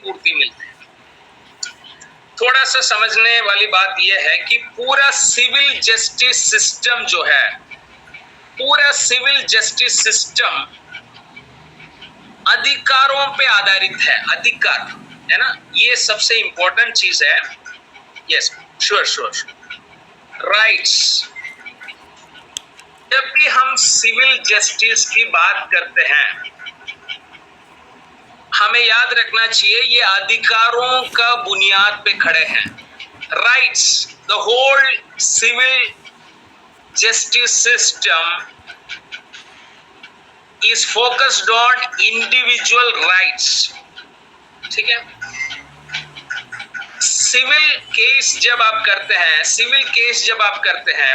पूर्ति मिलते हैं। थोड़ा सा समझने वाली बात यह है कि पूरा सिविल जस्टिस सिस्टम जो है, पूरा सिविल जस्टिस सिस्टम अधिकारों पे आधारित है। अधिकार है ना, ये सबसे इंपॉर्टेंट चीज है। Yes, sure, rights. जब भी हम सिविल जस्टिस की बात करते हैं, हमें याद रखना चाहिए ये अधिकारों का बुनियाद पे खड़े हैं। Rights, the whole civil justice system is focused on individual rights। ठीक है, सिविल केस जब आप करते हैं, सिविल केस जब आप करते हैं,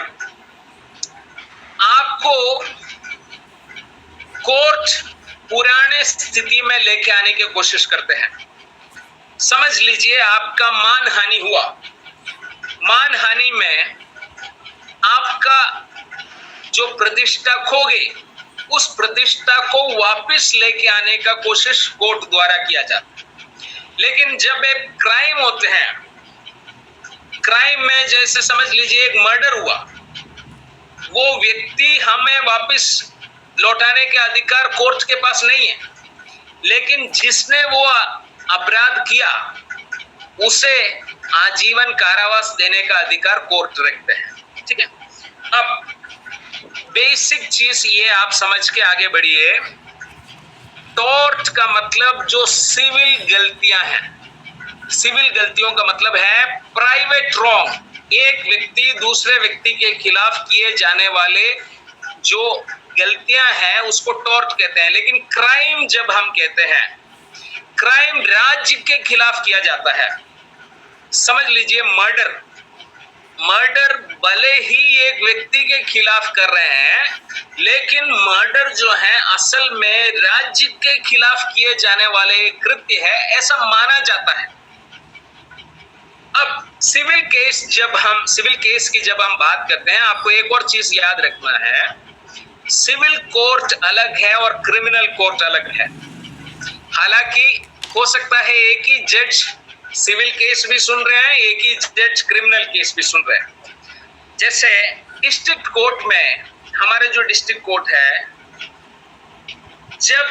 आपको कोर्ट पुराने स्थिति में लेके आने की कोशिश करते हैं। समझ लीजिए आपका मानहानि हुआ, मानहानि में आपका जो प्रतिष्ठा खो गई, उस प्रतिष्ठा को वापस लेके आने का कोशिश कोर्ट द्वारा किया जाता है। लेकिन जब एक क्राइम होते हैं, क्राइम में जैसे समझ लीजिए एक मर्डर हुआ, वो व्यक्ति हमें वापस लौटाने के अधिकार कोर्ट के पास नहीं है, लेकिन जिसने वो अपराध किया उसे आजीवन कारावास देने का अधिकार कोर्ट रखते हैं। ठीक है, अब बेसिक चीज ये आप समझ के आगे बढ़िए। टॉर्ट का मतलब जो सिविल गलतियां हैं, सिविल गलतियों का मतलब है प्राइवेट रॉन्ग, एक व्यक्ति दूसरे व्यक्ति के खिलाफ किए जाने वाले जो गलतियां हैं उसको टॉर्ट कहते हैं। लेकिन क्राइम जब हम कहते हैं, क्राइम राज्य के खिलाफ किया जाता है। समझ लीजिए मर्डर, मर्डर भले ही एक व्यक्ति के खिलाफ कर रहे हैं, लेकिन मर्डर जो है असल में राज्य के खिलाफ किए जाने वाले कृत्य है, ऐसा माना जाता है। अब सिविल केस की जब हम बात करते हैं, आपको एक और चीज याद रखना है, सिविल कोर्ट अलग है और क्रिमिनल कोर्ट अलग है। हालांकि हो सकता है एक ही जज सिविल केस भी सुन रहे हैं, एक ही जज क्रिमिनल केस भी सुन रहे हैं। जैसे डिस्ट्रिक्ट कोर्ट में, हमारे जो डिस्ट्रिक्ट कोर्ट है, जब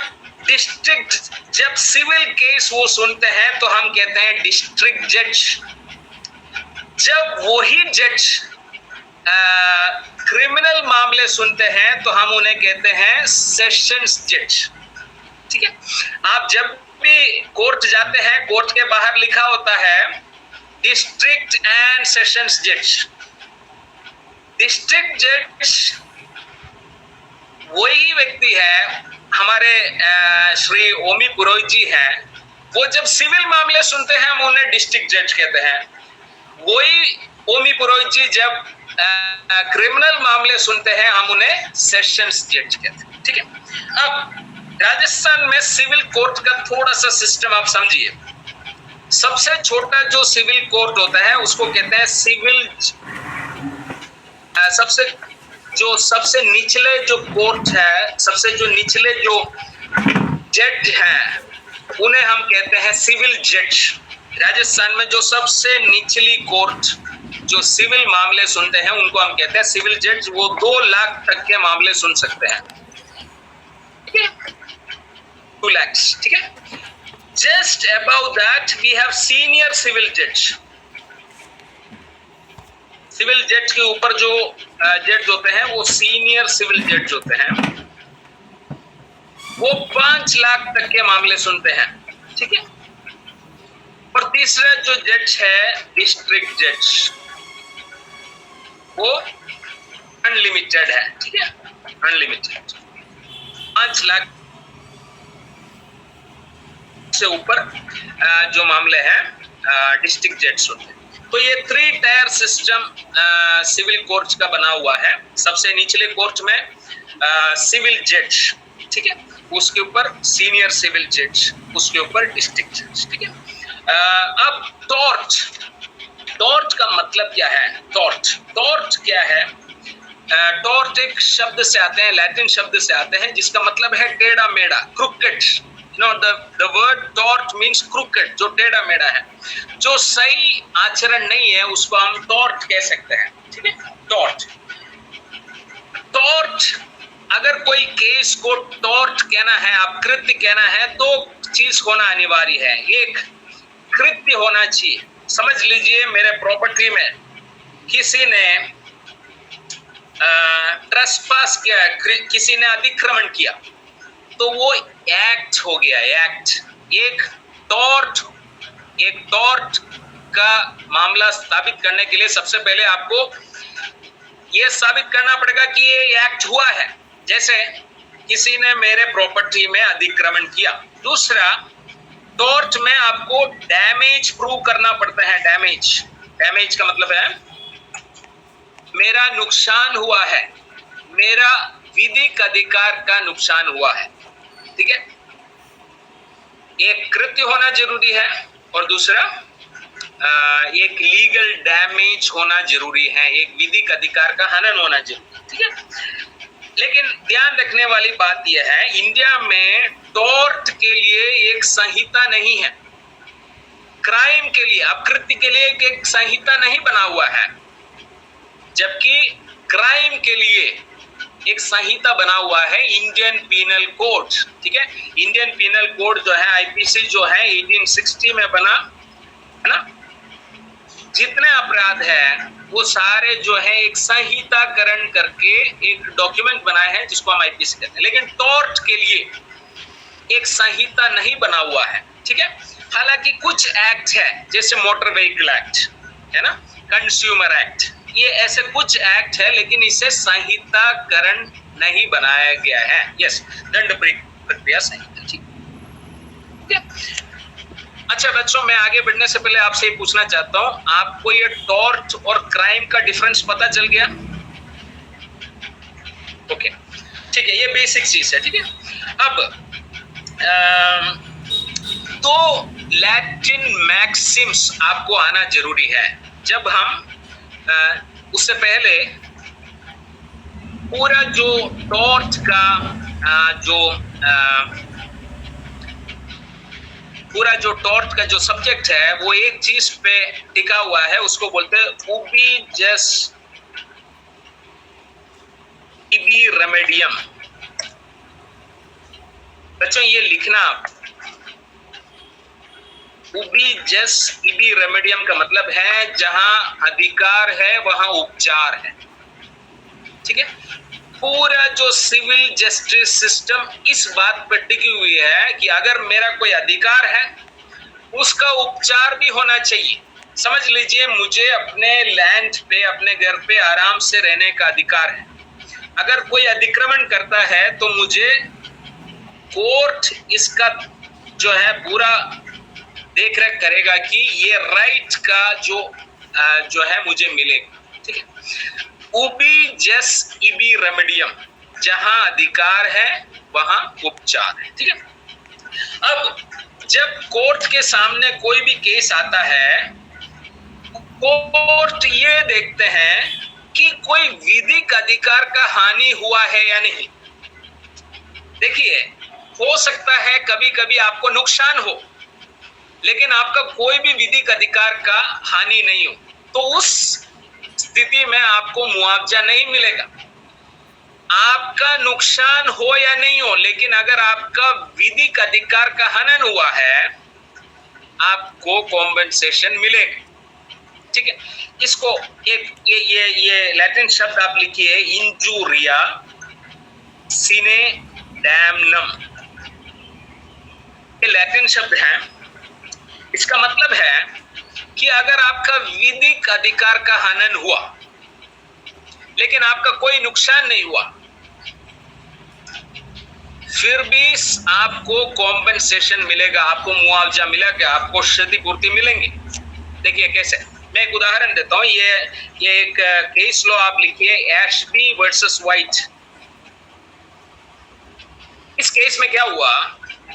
सिविल केस वो सुनते हैं तो हम कहते हैं डिस्ट्रिक्ट जज। जब वही जज क्रिमिनल मामले सुनते हैं तो हम उन्हें कहते हैं सेशंस जज। ठीक है, आप जब भी कोर्ट जाते हैं, कोर्ट के बाहर लिखा होता है डिस्ट्रिक्ट एंड सेशंस जज। डिस्ट्रिक्ट जज वही व्यक्ति है, हमारे श्री ओमी पुरोहित जी हैं, वो जब सिविल मामले सुनते हैं हम उन्हें डिस्ट्रिक्ट जज कहते हैं। वही ओमी पुरोहित जी जब क्रिमिनल मामले सुनते हैं हम उन्हें सेशंस जज कहते हैं। ठीक है, अब राजस्थान में सिविल कोर्ट का थोड़ा सा सिस्टम आप समझिए। सबसे छोटा जो सिविल कोर्ट होता है उसको कहते हैं सिविल, सबसे निचले जो कोर्ट है, सबसे जो निचले जो जज हैं उन्हें हम कहते हैं सिविल जज। राजस्थान में जो सबसे निचली कोर्ट जो सिविल मामले सुनते हैं उनको हम कहते हैं सिविल जज। वो 2 लाख तक के मामले सुन सकते हैं। ठीक है, 2 lakhs। ठीक है, just about that we have senior civil जज। सिविल जज के ऊपर जो जज होते हैं वो सीनियर सिविल जज होते हैं, वो 5 लाख तक के मामले सुनते हैं। ठीक है, और तीसरा जो जज है डिस्ट्रिक्ट जज, वो अनलिमिटेड है। ठीक है, अनलिमिटेड 5 लाख से ऊपर जो मामले हैं डिस्ट्रिक्ट जज होते हैं। तो ये 3 टायर सिस्टम सिविल कोर्ट का बना हुआ है। सबसे निचले कोर्ट में सिविल जज, ठीक है, उसके ऊपर सीनियर सिविल जज, उसके ऊपर डिस्ट्रिक्ट जज। ठीक है, अब टॉर्ट का मतलब क्या है? टॉर्ट क्या है? टॉर्ट एक शब्द से आते हैं, लैटिन शब्द से आते हैं, जिसका मतलब है टेढ़ा मेढ़ा, crooked. No, the word tort means crooked, जो टेढ़ा मेढ़ा है, जो सही आचरण नहीं है उसको हम टॉर्ट कह सकते हैं, ठीक है। टॉर्ट, टॉर्ट, अगर कोई केस को टॉर्ट कहना है, अपकृत्य कहना है, तो चीज होना अनिवार्य है, एक कृत्य होना चाहिए। समझ लीजिए मेरे प्रॉपर्टी में किसी ने ट्रेसपास किया, किसी ने अतिक्रमण किया, तो वो एक्ट हो गया, एक्ट। एक टॉर्ट का मामला स्थापित करने के लिए सबसे पहले आपको ये साबित करना पड़ेगा कि ये एक्ट हुआ है, जैसे किसी ने मेरे प्रॉपर्टी में अतिक्रमण किया। दूसरा, टॉर्ट में आपको डैमेज प्रूव करना पड़ता है। डैमेज का मतलब है मेरा नुकसान हुआ है, मेरा विधिक अधिकार का नुकसान हुआ है, ठीक है। एक कृत्य होना जरूरी है और दूसरा एक लीगल डैमेज होना जरूरी है, एक विधिक अधिकार का हनन होना जरूरी है, ठीक है। लेकिन ध्यान रखने वाली बात यह है, इंडिया में टॉर्ट के लिए एक संहिता नहीं है, क्राइम के लिए, अपकृत्य के लिए एक संहिता नहीं बना हुआ है, जबकि क्राइम के लिए एक संहिता बना हुआ है, इंडियन पीनल कोड, ठीक है। इंडियन पीनल कोड जो है, आईपीसी जो है 1860 में बना है ना। जितने अपराध है वो सारे जो है एक संहिताकरण करके एक डॉक्यूमेंट बनाए हैं जिसको हम आईपीसी कहते हैं। लेकिन टॉर्ट के लिए एक संहिता नहीं बना हुआ है, ठीक है। हालांकि कुछ एक्ट है, जैसे मोटर व्हीकल एक्ट है ना, कंज्यूमर एक्ट, ये ऐसे कुछ एक्ट है, लेकिन इसे संहिताकरण नहीं बनाया गया है। यस, दंड प्रक्रिया संहिता, ठीक है। अच्छा बच्चों, मैं आगे बढ़ने से पहले आपसे ये पूछना चाहता हूं, आपको ये टॉर्ट और क्राइम का डिफरेंस पता चल गया? ओके, ठीक है, ये बेसिक चीज है, ठीक है। अब तो लैटिन मैक्सिम्स आपको आना जरूरी है। जब हम उससे पहले पूरा जो टॉर्च का पूरा जो टॉर्च का जो सब्जेक्ट है वो एक चीज पे टिका हुआ है, उसको बोलते हैं उबी जस इबी रेमेडियम। बच्चों ये लिखना, उबी जस इबी रेमेडियम का मतलब है जहां अधिकार है वहां उपचार है, ठीक है। पूरा जो सिविल जस्टिस सिस्टम इस बात पर टिकी हुई है कि अगर मेरा कोई अधिकार है उसका उपचार भी होना चाहिए। समझ लीजिए मुझे अपने लैंड पे, अपने घर पे आराम से रहने का अधिकार है, अगर कोई अतिक्रमण करता है तो मुझे कोर्ट इसका जो है पूरा देख रेख करेगा कि ये राइट का जो है मुझे मिलेगा, ठीक है। उबी जस इबी रेमेडियम, जहां अधिकार है वहां उपचार है, ठीक है। अब जब कोर्ट के सामने कोई भी केस आता है, कोर्ट ये देखते हैं कि कोई विधिक अधिकार का हानि हुआ है या नहीं। देखिए, हो सकता है कभी कभी आपको नुकसान हो, लेकिन आपका कोई भी विधिक अधिकार का हानि नहीं हो, तो उस स्थिति में आपको मुआवजा नहीं मिलेगा। आपका नुकसान हो या नहीं हो, लेकिन अगर आपका विधिक अधिकार का हनन हुआ है आपको कॉम्पेंसेशन मिलेगा, ठीक है। इसको एक ये लैटिन शब्द आप लिखिए, इंजूरिया सिने डैमनम, ये लैटिन शब्द है। इसका मतलब है कि अगर आपका विधिक अधिकार का हनन हुआ लेकिन आपका कोई नुकसान नहीं हुआ, फिर भी आपको कॉम्पेंसेशन मिलेगा, आपको मुआवजा मिलेगा, आपको क्षतिपूर्ति मिलेंगे। देखिए कैसे, मैं एक उदाहरण देता हूं। ये एक केस लॉ आप लिखिए, एशबी वर्सेस वाइट। इस केस में क्या हुआ,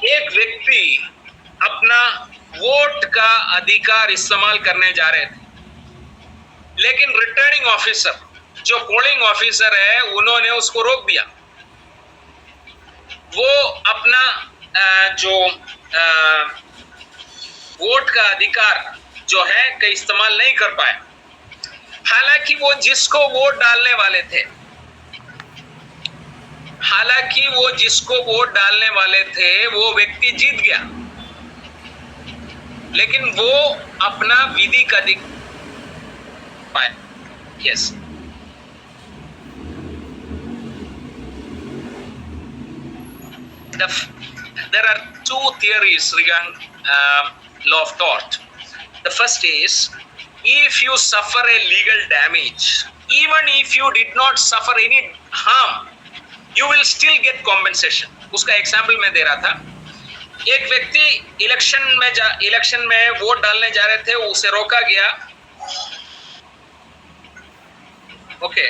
एक व्यक्ति अपना वोट का अधिकार इस्तेमाल करने जा रहे थे, लेकिन रिटर्निंग ऑफिसर, जो पोलिंग ऑफिसर है, उन्होंने उसको रोक दिया। वो अपना जो वोट का अधिकार जो है का इस्तेमाल नहीं कर पाए, हालांकि वो जिसको वोट डालने वाले थे, वो व्यक्ति जीत गया, लेकिन वो अपना विधि का पाया। Yes, there are two theories regarding law of tort. The first is, if you suffer a legal damage, even if you did not suffer any harm, you will still get compensation. उसका example मैं दे रहा था। एक व्यक्ति election में vote डालने जा रहे थे, उसे रोका गया। ओके,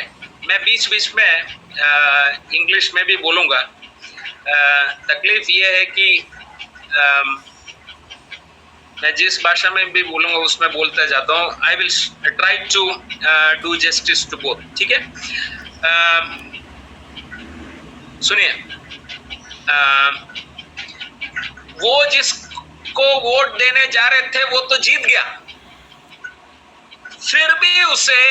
मैं बीच बीच में इंग्लिश में भी बोलूंगा। तकलीफ ये है कि मैं जिस भाषा में भी बोलूंगा उसमें बोलता जाता हूँ। I will try to do justice to both. ठीक है, सुनिए, वो जिसको वोट देने जा रहे थे वो तो जीत गया, फिर भी उसे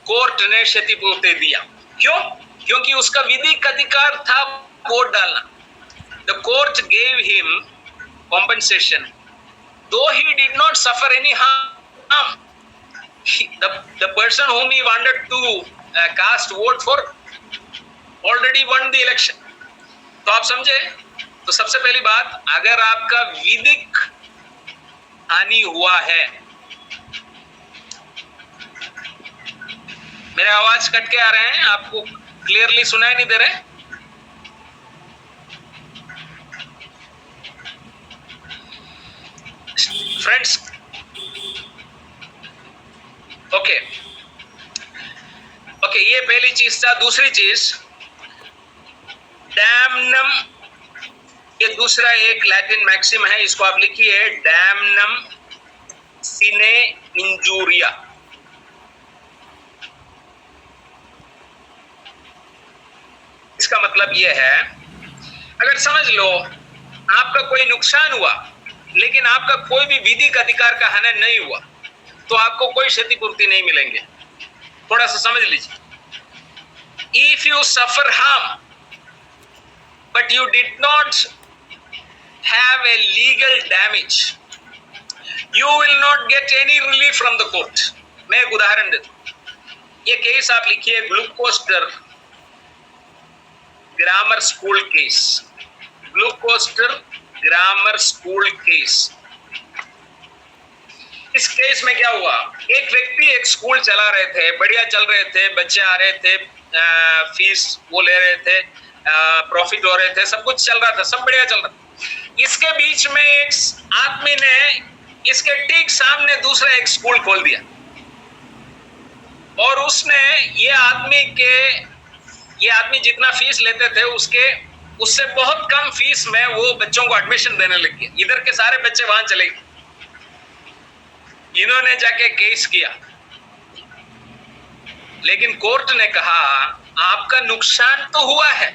कोर्ट ने क्षतिपूर्ति दिया। क्यों? क्योंकि उसका विधिक अधिकार था वोट डालना। The court gave him compensation, though he did not suffer any harm. The person whom he wanted to cast vote for already won the election. तो आप समझे? तो सबसे पहली बात, अगर आपका विधिक हानि हुआ है, मेरे आवाज कट के आ रहे हैं, आपको क्लियरली सुनाई नहीं दे रहे? फ्रेंड्स, ओके, ये पहली चीज था। दूसरी चीज, डैमनम, ये दूसरा एक लैटिन मैक्सिम है, इसको आप लिखिए, डैमनम सिने इंजूरिया। इसका मतलब ये है, अगर समझ लो आपका कोई नुकसान हुआ लेकिन आपका कोई भी विधिक अधिकार का हनन नहीं हुआ, तो आपको कोई क्षतिपूर्ति नहीं मिलेंगे। थोड़ा सा समझ लीजिए। If you suffer harm but you did not have a legal damage, you will not get any relief from the court. मैं एक उदाहरण देता हूं। ये केस आप लिखिए, Gloucester grammar school case. Gloucester grammar school case. इस केस में क्या हुआ, एक व्यक्ति एक स्कूल चला रहे थे, बढ़िया चल रहे थे, बच्चे आ रहे थे, फीस वो ले रहे थे, प्रॉफिट हो रहे थे, सब कुछ चल रहा था, सब बढ़िया चल रहा था। इसके बीच में एक आदमी ने इसके ठीक सामने दूसरा एक स्कूल खोल दिया, और उसने ये आदमी जितना फीस लेते थे उससे बहुत कम फीस में वो बच्चों को एडमिशन देने लगे। इधर के सारे बच्चे वहां चले गए। इन्होंने जाके केस किया, लेकिन कोर्ट ने कहा आपका नुकसान तो हुआ है,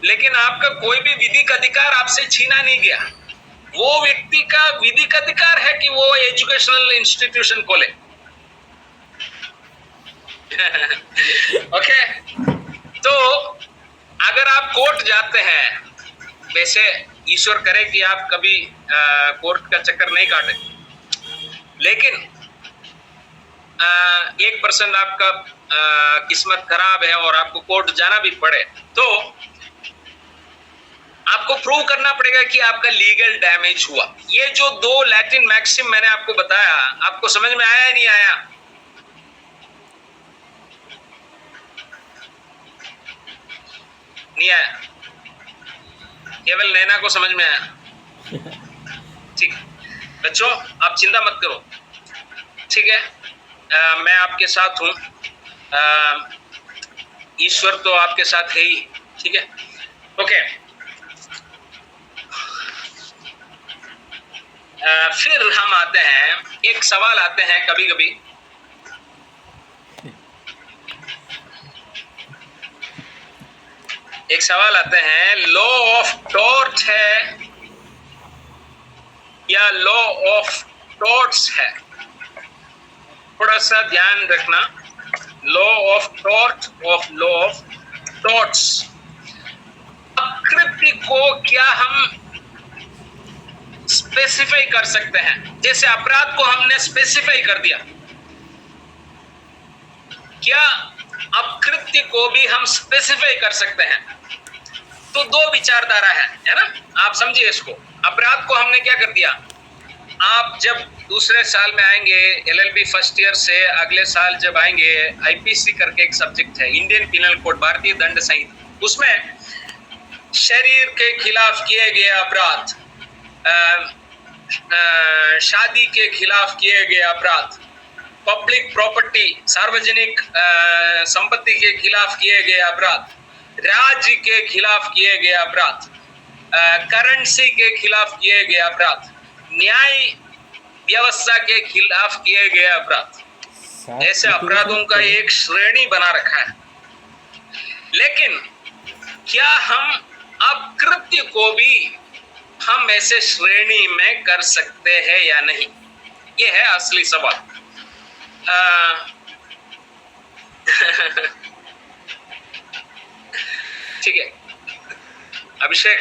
लेकिन आपका कोई भी विधिक अधिकार आपसे छीना नहीं गया। वो व्यक्ति का विधिक अधिकार है कि वो एजुकेशनल इंस्टीट्यूशन खोले। ओके, तो अगर आप कोर्ट जाते हैं, वैसे ईश्वर करे कि आप कभी कोर्ट का चक्कर नहीं काटें, लेकिन 1% आपका किस्मत खराब है और आपको कोर्ट जाना भी पड़े, तो आपको प्रूव करना पड़ेगा कि आपका लीगल डैमेज हुआ। ये जो दो लैटिन मैक्सिम मैंने आपको बताया, आपको समझ में आया या नहीं आया? नहीं आया? केवल नैना को समझ में आया? ठीक बच्चों, आप चिंता मत करो, ठीक है? मैं आपके साथ हूं, ईश्वर तो आपके साथ है ही, ठीक है? ओके, फिर हम आते हैं, एक सवाल आते हैं कभी कभी, एक सवाल आते हैं, लॉ ऑफ टॉर्च है या लॉ ऑफ टॉर्च है? थोड़ा सा ध्यान रखना, law of torch of law of torch. आकृति को क्या हम स्पेसिफाई कर सकते हैं? जैसे अपराध को हमने स्पेसिफाई कर दिया, क्या अपकृत्य को भी हम स्पेसिफाई कर सकते हैं? तो दो विचारधारा है ना, आप समझिए इसको। अपराध को हमने क्या कर दिया, आप जब दूसरे साल में आएंगे एलएलबी फर्स्ट ईयर से, अगले साल जब आएंगे, आईपीसी करके एक सब्जेक्ट है, इंडियन पिनल कोड, भारतीय दंड संहिता, उसमें शरीर के खिलाफ किए गए अपराध, शादी के खिलाफ किए गए अपराध, पब्लिक प्रॉपर्टी, सार्वजनिक संपत्ति के खिलाफ किए गए अपराध, राज्य के खिलाफ किए गए अपराध, करेंसी के खिलाफ किए गए अपराध, न्याय व्यवस्था के खिलाफ किए गए अपराध, ऐसे अपराधों का एक श्रेणी बना रखा है। लेकिन क्या हम अपकृत्य को भी हम ऐसे श्रेणी में कर सकते हैं या नहीं, ये है असली सवाल। ठीक है अभिषेक,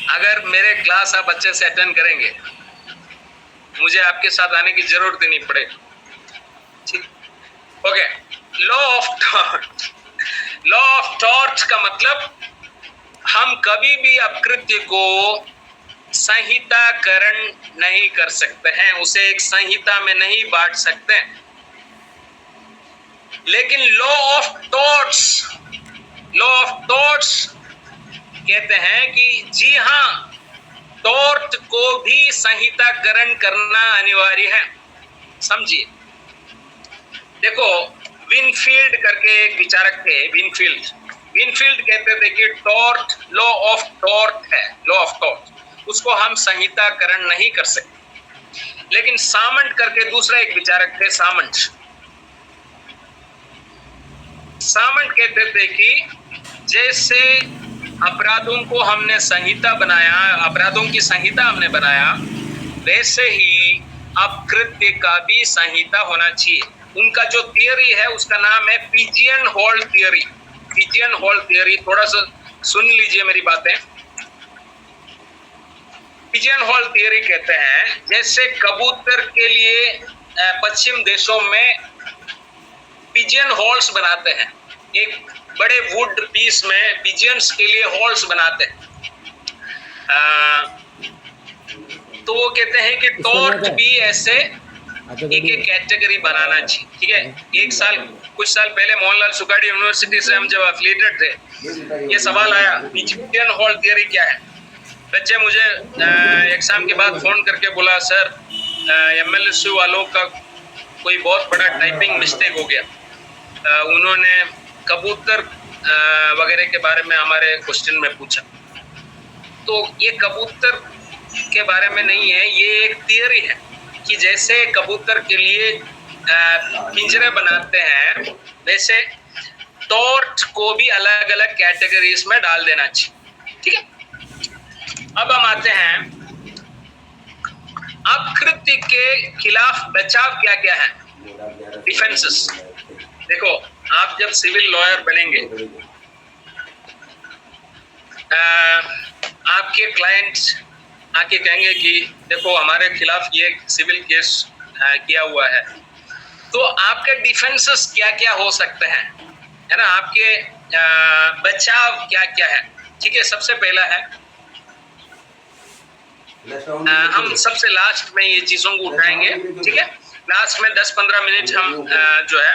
अगर मेरे क्लास आप अच्छे से अटेंड करेंगे, मुझे आपके साथ आने की जरूरत नहीं पड़ेगी। ठीक, okay. Law of torch, law of torch का मतलब हम कभी भी अपकृत्य को संहिताकरण नहीं कर सकते हैं, उसे एक संहिता में नहीं बांट सकते हैं। लेकिन law of torch, law of torch कहते हैं कि जी हाँ, टॉर्च को भी संहिताकरण करना अनिवार्य है। समझिए, देखो विनफील्ड करके एक विचारक थे, विनफील्ड कहते थे कि टॉर्च लॉ ऑफ टॉर्च है, लॉ ऑफ टॉर्च, उसको हम संहिताकरण नहीं कर सकते। लेकिन सामंट करके दूसरा एक विचारक थे, सामंट कहते थे कि जैसे अपराधों को हमने संहिता बनाया, अपराधों की संहिता हमने बनाया, वैसे ही अपकृत्य का भी संहिता होना चाहिए। उनका जो थियरी है उसका नाम है pigeon hole theory. Pigeon hole theory, थोड़ा सा सुन लीजिए मेरी बातें। पिजियन होल थियरी कहते हैं जैसे कबूतर के लिए पश्चिम देशों में पिजियन होल्स बनाते हैं, एक बड़े वुड पीस में पिजियंस के लिए होल्स बनाते हैं। तो वो कहते हैं कि टॉर्च भी ऐसे एक एक कैटेगरी बनाना चाहिए। ठीक है, एक साल कुछ साल पहले मोहनलाल सुखाड़ी यूनिवर्सिटी से हम जब एफिलिएटेड थे, ये सवाल आया पिजियन होल थियरी क्या है। बच्चे मुझे एग्जाम के बाद फोन करके बोला, सर एमएलएसयू वालों का कोई बहुत बड़ा टाइपिंग मिस्टेक हो गया, उन्होंने कबूतर वगैरह के बारे में हमारे क्वेश्चन में पूछा। तो ये कबूतर के बारे में नहीं है, ये एक थियरी है कि जैसे कबूतर के लिए पिंजरे बनाते हैं, वैसे टॉर्च को भी अलग अलग कैटेगरीज में डाल देना चाहिए। ठीक है, अब हम आते हैं अपकृत्य के खिलाफ बचाव क्या क्या है, डिफेंसेस। देखो, आप जब सिविल लॉयर बनेंगे, आपके क्लाइंट्स आके कहेंगे कि देखो हमारे खिलाफ ये सिविल केस किया हुआ है, तो आपके डिफेंसेस क्या क्या हो सकते हैं, है ना, आपके बचाव क्या क्या है। ठीक है, सबसे पहला है, हम सबसे लास्ट में ये चीजों को उठाएंगे। ठीक है, लास्ट में 10-15 मिनट हम जो है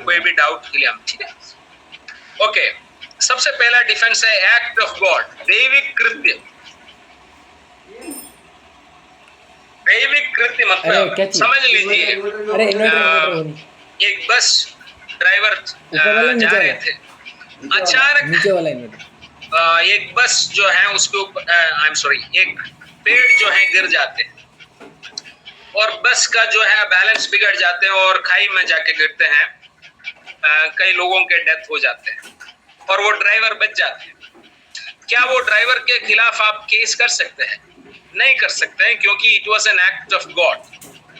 कोई भी डाउट के लिए हम, ठीक है। ओके, सबसे पहला डिफेंस है एक्ट ऑफ गॉड, दैविक कृत्य। दैविक कृत्य मतलब समझ लीजिए, एक बस ड्राइवर जा रहे थे, अचानक एक बस जो है उसके ऊपर, आई एम सॉरी, एक पेड़ जो है गिर जाते हैं। और बस का जो है बैलेंस बिगड़ जाते हैं और खाई में जाके गिरते हैं। कई लोगों के डेथ हो जाते हैं और वो ड्राइवर बच जाते हैं। क्या वो ड्राइवर के खिलाफ आप केस कर सकते हैं? नहीं कर सकते हैं, क्योंकि it was an act of God.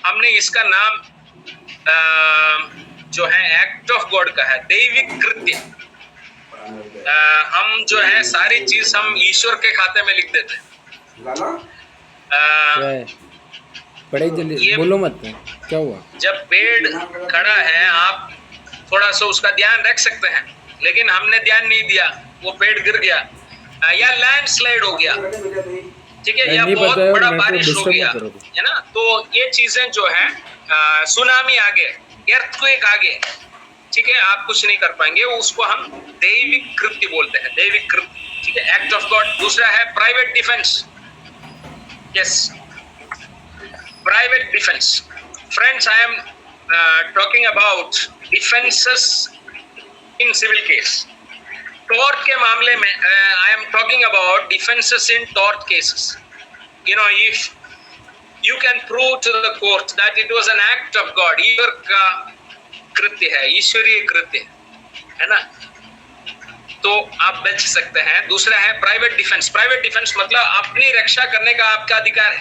हमने इसका नाम जो है एक्ट ऑफ गॉड का है, दैविक कृत्य। हम जो है सारी चीज हम ईश्वर के खाते में लिख देते हैं। बड़े जल्दी बोलो मत, क्या हुआ? जब पेड़ खड़ा है आप थोड़ा सा उसका ध्यान रख सकते हैं, लेकिन हमने ध्यान नहीं दिया, वो पेड़ गिर गया या लैंडस्लाइड हो गया, ठीक है, या बहुत बड़ा बारिश हो गया, है ना। तो ये चीजें जो है सुनामी आ गए, earthquake आ गए, ठीक है, आप कुछ नहीं कर पाएंगे। उसको हम दैविक कृत्य बोलते हैं, दैविक कृत्य, ठीक है, एक्ट ऑफ गॉड। दूसरा है private defence. Yes, private defence. Friends, I am talking about defences in civil case. Tort के मामले में I am talking about defences in tort cases. You know, if you can prove to the court that it was an act of God, ईश्वर का कृत्य है, ईश्वरीय कृत्य है ना, तो आप बच सकते हैं। दूसरा है प्राइवेट डिफेंस। प्राइवेट डिफेंस मतलब अपनी रक्षा करने का आपका अधिकार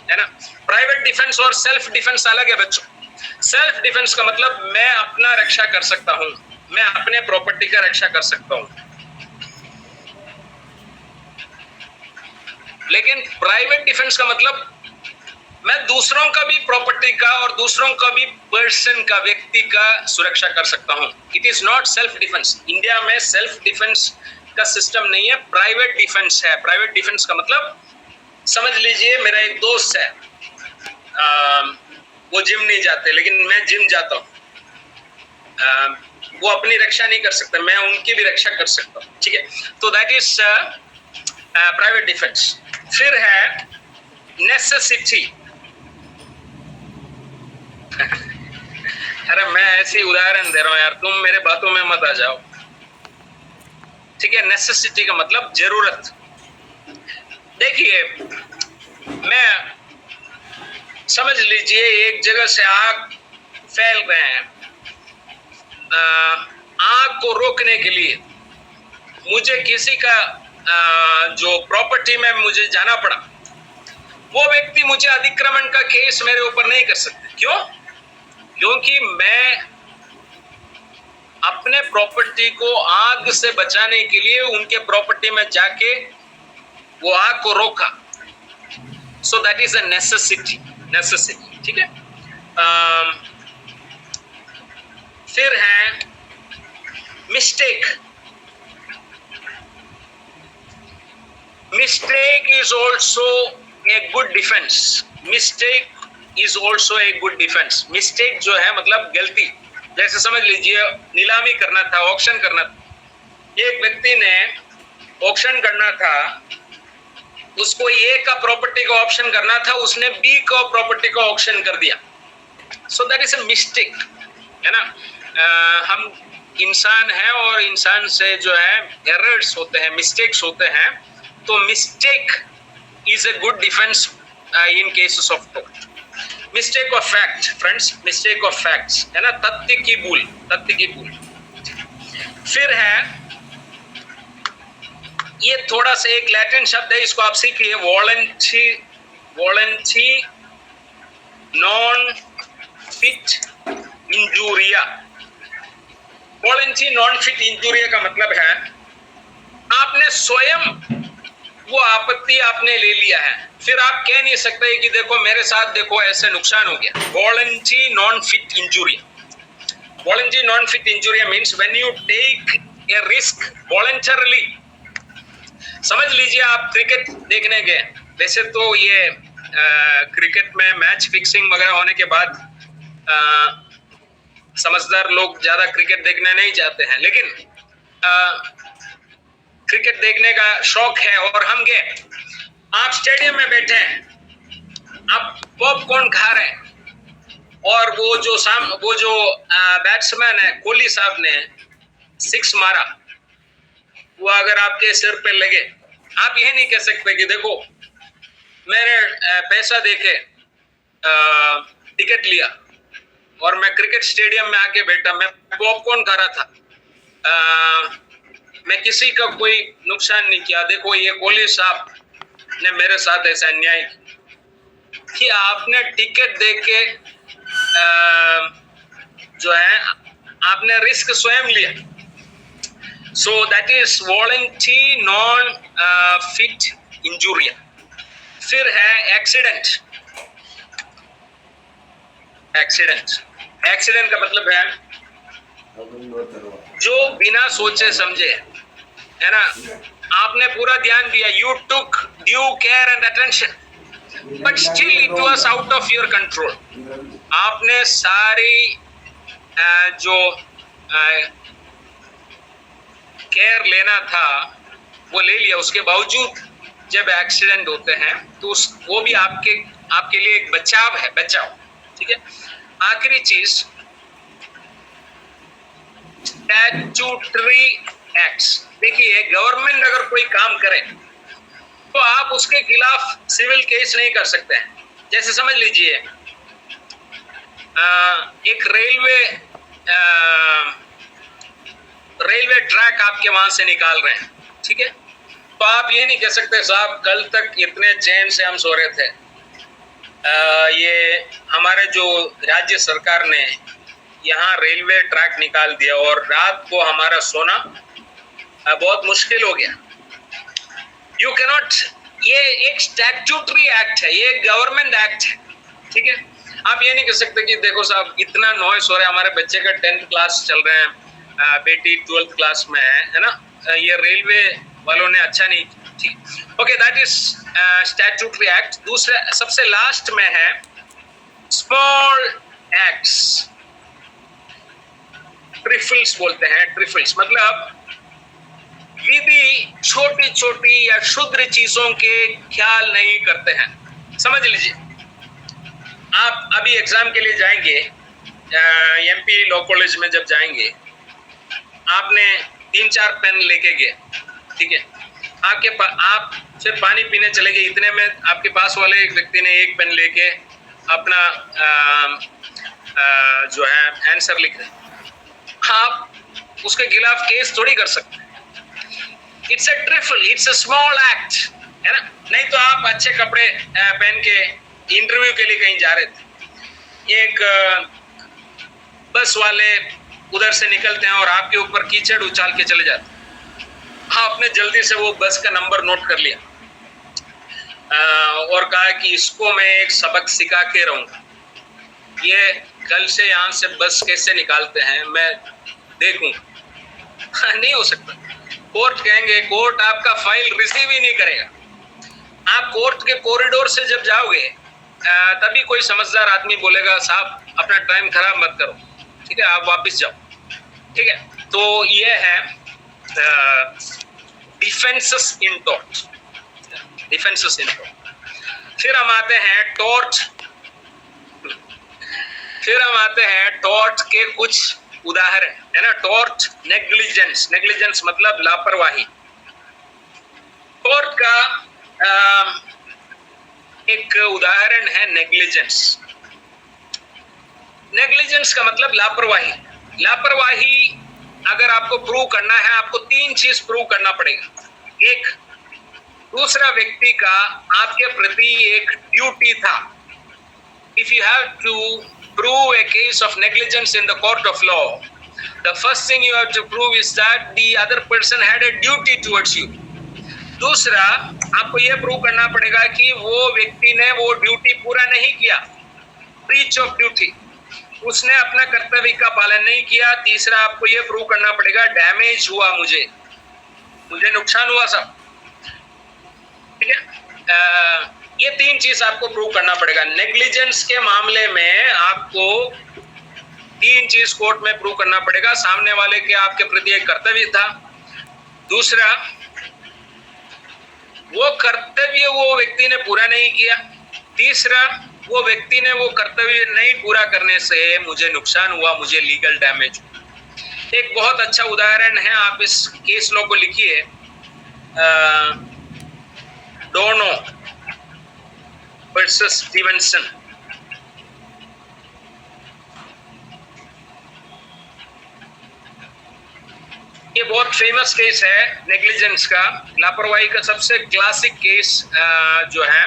है ना। प्राइवेट डिफेंस और सेल्फ डिफेंस अलग है बच्चों। सेल्फ डिफेंस का मतलब मैं अपना रक्षा कर सकता हूं, मैं अपने प्रॉपर्टी का रक्षा कर सकता हूं। लेकिन प्राइवेट डिफेंस का मतलब मैं दूसरों का भी प्रॉपर्टी का और दूसरों का भी पर्सन का, व्यक्ति का सुरक्षा कर सकता हूं। It is not self defence. India में सेल्फ डिफेंस का सिस्टम नहीं है, प्राइवेट डिफेंस है। प्राइवेट डिफेंस का मतलब समझ लीजिए मेरा एक दोस्त है, वो जिम नहीं जाते लेकिन मैं जिम जाता हूँ, वो अपनी रक्षा नहीं कर सकते, मैं उनकी भी रक्षा कर सकता हूँ, ठीक है। तो दैट इज प्राइवेट डिफेंस। फिर है नेसेसिटी। अरे मैं ऐसी उदाहरण दे रहा हूं यार, तुम मेरे बातों में मत आ जाओ, ठीक है। नेसेसिटी का मतलब जरूरत। देखिए, मैं समझ लीजिए एक जगह से आग फैल रहे हैं, आग को रोकने के लिए मुझे किसी का जो प्रॉपर्टी में मुझे जाना पड़ा, वो व्यक्ति मुझे अतिक्रमण का केस मेरे ऊपर नहीं कर सकते। क्यों? क्योंकि मैं अपने प्रॉपर्टी को आग से बचाने के लिए उनके प्रॉपर्टी में जाके वो आग को रोका। सो that is a necessity, necessity, ठीक है। फिर है mistake. Mistake is also a good defence. Mistake is also a good defence. Mistake जो है मतलब गलती। जैसे समझ लीजिए नीलामी करना था, ऑक्शन करना था, एक व्यक्ति ने ऑक्शन करना था, उसको ए का प्रॉपर्टी का ऑप्शन करना था, उसने बी का प्रॉपर्टी का ऑप्शन कर दिया। सो दैट इज अ मिस्टेक, है ना। हम इंसान हैं और इंसान से जो है एरर्स होते हैं, मिस्टेक्स होते हैं। तो mistake is a good defence in cases of tort. Mistake of fact, friends, mistake of facts, है ना, तथ्य की भूल, तथ्य की भूल। फिर है ये थोड़ा सा एक लैटिन शब्द है, इसको आप सीखिए, volenti, volenti non fit injuria. Volenti non fit injuria का मतलब है आपने स्वयं वो आपत्ति आपने ले लिया है, फिर आप कह नहीं सकते कि देखो मेरे साथ देखो ऐसे नुकसान हो गया। Volenti non fit injuria. Volenti non fit injuria means when you take a risk voluntarily. समझ लीजिए आप क्रिकेट देखने गए, वैसे तो ये क्रिकेट में मैच फिक्सिंग वगैरह होने के बाद समझदार लोग ज्यादा क्रिकेट देखने नहीं जाते हैं, लेकिन क्रिकेट देखने का शौक है और हम गए। आप स्टेडियम में बैठे हैं, आप पॉपकॉर्न खा रहे हैं और वो जो बैट्समैन है, कोहली साहब ने 6 मारा, वो अगर आपके सिर पे लगे, आप यह नहीं कह सकते कि देखो मेरे पैसा देके टिकट लिया और मैं क्रिकेट स्टेडियम में आके बैठा, मैं पॉपकॉर्न खा रहा था। मैं किसी का कोई नुकसान नहीं किया। देखो ये कोहली साहब ने मेरे साथ ऐसा अन्याय कि आपने टिकट दे के जो है आपने रिस्क स्वयं लिया। So that is voluntary non fit injuria. फिर है एक्सीडेंट। एक्सीडेंट का मतलब है जो बिना सोचे समझे, है ना, आपने पूरा ध्यान दिया, you took due care and attention, but still it was out of your control. आपने सारी जो केयर लेना था वो ले लिया, उसके बावजूद जब एक्सीडेंट होते हैं तो वो भी आपके लिए एक बचाव है, बचाव। ठीक है। आखिरी चीज स्टैट्यूटरी एक्ट्स। देखिए गवर्नमेंट अगर कोई काम करे तो आप उसके खिलाफ सिविल केस नहीं कर सकते हैं। जैसे समझ लीजिए एक रेलवे ट्रैक आपके वहां से निकाल रहे हैं, ठीक है, तो आप ये नहीं कह सकते साहब कल तक इतने चैन से हम सो रहे थे, ये हमारे जो राज्य सरकार ने यहाँ रेलवे ट्रैक निकाल दिया और रात को हमारा सोना बहुत मुश्किल हो गया। यू कैनॉट, ये एक स्टैट्यूटरी एक्ट है, ये गवर्नमेंट एक्ट है, ठीक है। आप ये नहीं कह सकते कि देखो साहब इतना नॉइस हो रहा है, हमारे बच्चे का 10th क्लास चल रहे हैं, बेटी 12th क्लास में है ना, ये रेलवे वालों ने अच्छा नहीं, ठीक। Okay, that is statutory act. दूसरा सबसे लास्ट में है स्मॉल एक्ट्स, ट्रिफल्स बोलते हैं। ट्रिफल्स मतलब विधि छोटी छोटी या क्षुद्र चीजों के ख्याल नहीं करते हैं। समझ लीजिए आप अभी एग्जाम के लिए जाएंगे, एमपी लॉ कॉलेज में जब जाएंगे, आपने 3-4 पेन लेके गए, ठीक है, आप फिर पानी पीने चले गए, इतने में आपके पास वाले एक व्यक्ति ने एक पेन लेके अपना जो है आंसर लिख रहे, आप उसके खिलाफ केस थोड़ी कर सकते हैं। It's a trifle, it's a small act, है ना। नहीं तो आप अच्छे कपड़े पहन के इंटरव्यू के लिए कहीं जा रहे थे, एक बस वाले उधर से निकलते हैं और आपके ऊपर कीचड़ उछाल के चले जाते हैं। आपने जल्दी से वो बस का नंबर नोट कर लिया और कहा कि इसको मैं एक सबक सिखा के रहूंगा, ये कल से यहाँ से बस कैसे निकालते हैं मैं देखूंगा। नहीं हो सकता। कोर्ट कहेंगे, कोर्ट आपका फाइल रिसीव ही नहीं करेगा। आप कोर्ट के कॉरिडोर से जब जाओगे तभी कोई समझदार आदमी बोलेगा साहब अपना टाइम खराब मत करो, ठीक है, आप वापस जाओ, ठीक है। तो ये है defences in tort, defences in tort. फिर हम आते हैं टॉर्ट के कुछ उदाहरण, है ना। टॉर्ट नेग्लिजेंस, नेग्लिजेंस मतलब लापरवाही। टॉर्ट का एक उदाहरण है नेग्लिजेंस। नेग्लिजेंस का मतलब लापरवाही। लापरवाही अगर आपको प्रूव करना है, आपको 3 चीज प्रूव करना पड़ेगा। एक, दूसरा व्यक्ति का आपके प्रति एक ड्यूटी था। If you have to prove a case of negligence in the court of law, the first thing you have to prove is that the other person had a duty towards you. दूसरा, आपको यह prove करना पड़ेगा कि वो व्यक्ति ने वो ड्यूटी पूरा नहीं किया, ब्रीच ऑफ ड्यूटी, उसने अपना कर्तव्य का पालन नहीं किया। तीसरा, आपको यह प्रूव करना पड़ेगा डैमेज हुआ, मुझे नुकसान हुआ सब, ठीक है। ये 3 चीज आपको प्रूव करना पड़ेगा। नेग्लिजेंस के मामले में आपको 3 चीज कोर्ट में प्रूव करना पड़ेगा। सामने वाले के आपके प्रति एक कर्तव्य था, दूसरा वो कर्तव्य वो व्यक्ति ने पूरा नहीं किया, तीसरा वो व्यक्ति ने वो कर्तव्य नहीं पूरा करने से मुझे नुकसान हुआ, मुझे लीगल डैमेज। एक बहुत अच्छा उदाहरण है, आप इस केस लॉ को लिखिए, डोनो वर्सेस स्टीवेंसन। बहुत फेमस केस है नेग्लिजेंस का, लापरवाही का सबसे क्लासिक केस जो है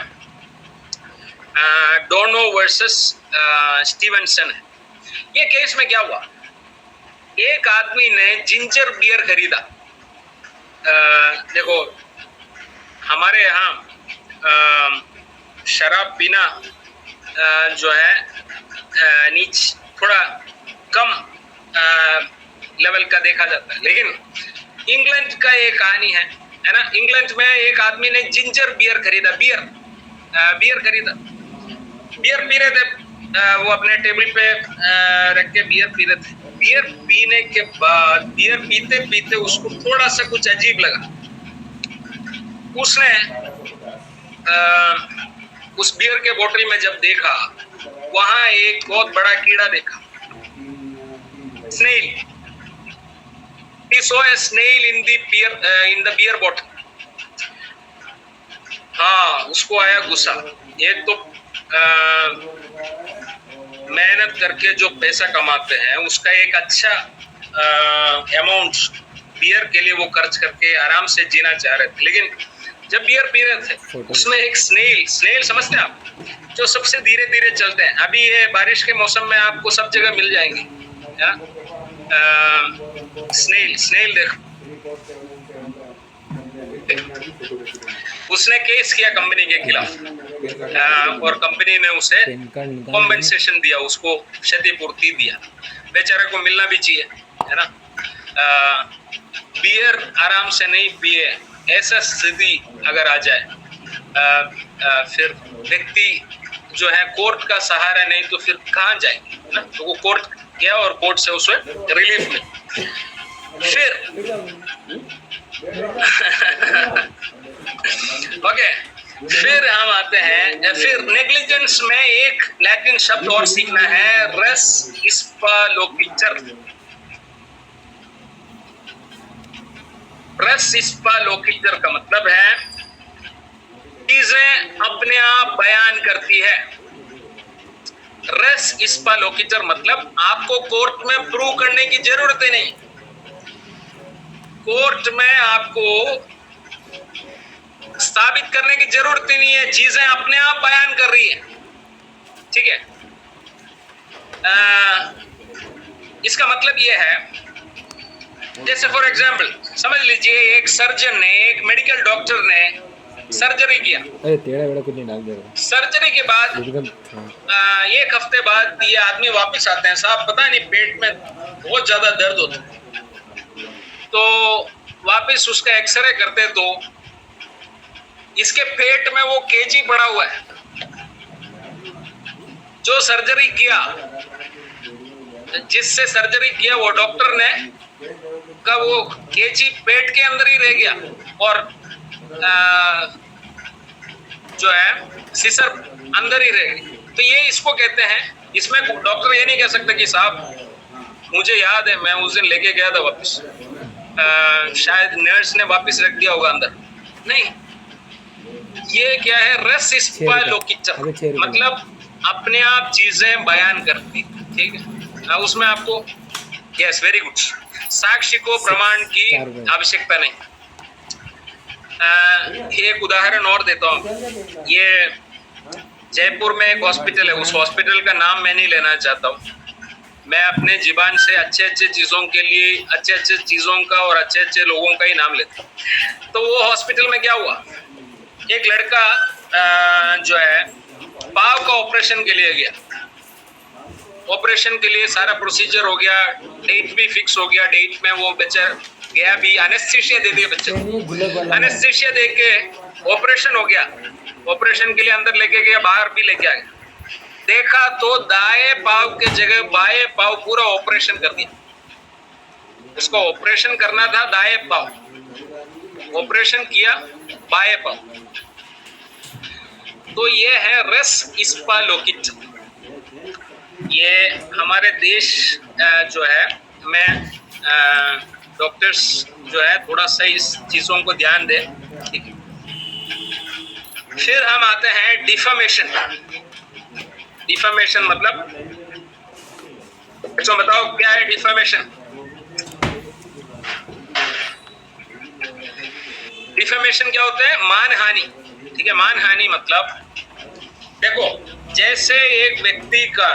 डोनो वर्सेस स्टीवनसन है। ये केस में क्या हुआ, एक आदमी ने जिंजर बियर खरीदा। देखो हमारे यहाँ शराब पीना जो है नीच थोड़ा कम लेवल का देखा जाता है, लेकिन इंग्लैंड का ये कहानी है ना। इंग्लैंड में एक आदमी ने जिंजर बियर खरीदा, बियर खरीदा, बियर पी रहे थे, वो अपने टेबल पे रख के बियर पी रहे थे। बियर पीने के बाद बियर पीते पीते उसको थोड़ा सा कुछ अजीब लगा। उसने उस बियर के बोतल में जब देखा, वहां एक बहुत बड़ा कीड़ा देखा, snail. He saw a snail in the beer bottle. हाँ, उसको आया गुस्सा। एक तो मेहनत करके जो पैसा कमाते हैं उसका एक अच्छा अमाउंट बियर के लिए वो खर्च करके आराम से जीना चाह रहे थे, लेकिन जब बियर पी रहे थे उसमें एक स्नेल समझते हैं आप, जो सबसे धीरे धीरे चलते हैं। अभी ये बारिश के मौसम में आपको सब जगह मिल जाएंगे, है ना। स्नेल देखो, उसने केस किया कंपनी के खिलाफ और कंपनी ने उसे कॉम्पेंसेशन दिया, उसको क्षतिपूर्ति दिया। बेचारे को मिलना भी चाहिए, है ना। बियर आराम से नहीं पिए, ऐसा स्थिति अगर आ जाए फिर व्यक्ति जो है कोर्ट का सहारा नहीं तो फिर कहाँ जाएंगे ना। तो वो कोर्ट गया और कोर्ट से उसे रिलीफ मिली। फिर ओके, फिर हम आते हैं, फिर नेग्लिजेंस में एक लैटिन शब्द और सीखना है, रेस इस्पा लोकिचर। रेस इस्पा लोकिचर का मतलब है चीजें अपने आप बयान करती है। रेस इस्पा लोकिचर मतलब आपको कोर्ट में प्रूव करने की जरूरत ही नहीं। कोर्ट में आपको स्थापित करने की जरूरत ही नहीं है, चीजें अपने आप बयान कर रही है। ठीक है, इसका मतलब यह है, जैसे फॉर एग्जाम्पल समझ लीजिए एक सर्जन ने, एक मेडिकल डॉक्टर ने सर्जरी किया। अरे तेरा बेड़ा कुछ नहीं डाल देगा। सर्जरी के बाद एक हफ्ते बाद ये आदमी वापस आते हैं, साहब पता नहीं पेट में बहुत ज्यादा दर्द होता है। तो वापस उसका एक्सरे करते तो इसके पेट में वो केजी पड़ा हुआ है। जो सर्जरी किया, जिससे सर्जरी किया वो डॉक्टर ने का वो केजी पेट के अंदर ही रह गया और जो है सिसर अंदर ही रह गई। तो ये इसको कहते हैं, इसमें डॉक्टर ये नहीं कह सकता कि साहब मुझे याद है मैं उस दिन लेके गया था वापस, शायद नर्स ने वापस रख दिया होगा अंदर। नहीं, ये क्या है, रेस इस्पा लोकिचर मतलब अपने आप चीजें बयान करती। ठीक है, उसमें आपको यस वेरी गुड, साक्ष्य को प्रमाण की आवश्यकता नहीं। एक उदाहरण और देता हूँ। ये जयपुर में एक हॉस्पिटल है, उस हॉस्पिटल का नाम मैं नहीं लेना चाहता हूँ। मैं अपने जीवन से अच्छे अच्छे चीज़ों के लिए, अच्छे अच्छे चीज़ों का और अच्छे अच्छे लोगों का ही नाम लेता हूँ। तो वो हॉस्पिटल में क्या हुआ, एक लड़का जो है पाव का ऑपरेशन के लिए गया। ऑपरेशन के लिए सारा प्रोसीजर हो गया, डेट भी फिक्स हो गया। डेट में वो बच्चा गया भी, एनेस्थीसिया दे दिया बच्चे को। एनेस्थीसिया दे के ऑपरेशन हो गया। ऑपरेशन के लिए अंदर लेके गया, बाहर भी लेके आ गया। देखा तो दाएं पाव के जगह बाएं पाव पूरा ऑपरेशन कर दिया। उसको ऑपरेशन करना था दाएं पाव, ऑपरेशन किया बाएं पाव। तो ये है रेस इस्पा लोकिचर। ये हमारे देश जो है में डॉक्टर्स जो है थोड़ा सा इस चीज़ों को ध्यान दें। ठीक है, फिर हम आते हैं डिफेमेशन। डिफेमेशन मतलब, अच्छा बताओ क्या है डिफेमेशन? डिफेमेशन क्या होता है? मानहानि। ठीक है, मानहानि मतलब देखो, जैसे एक व्यक्ति का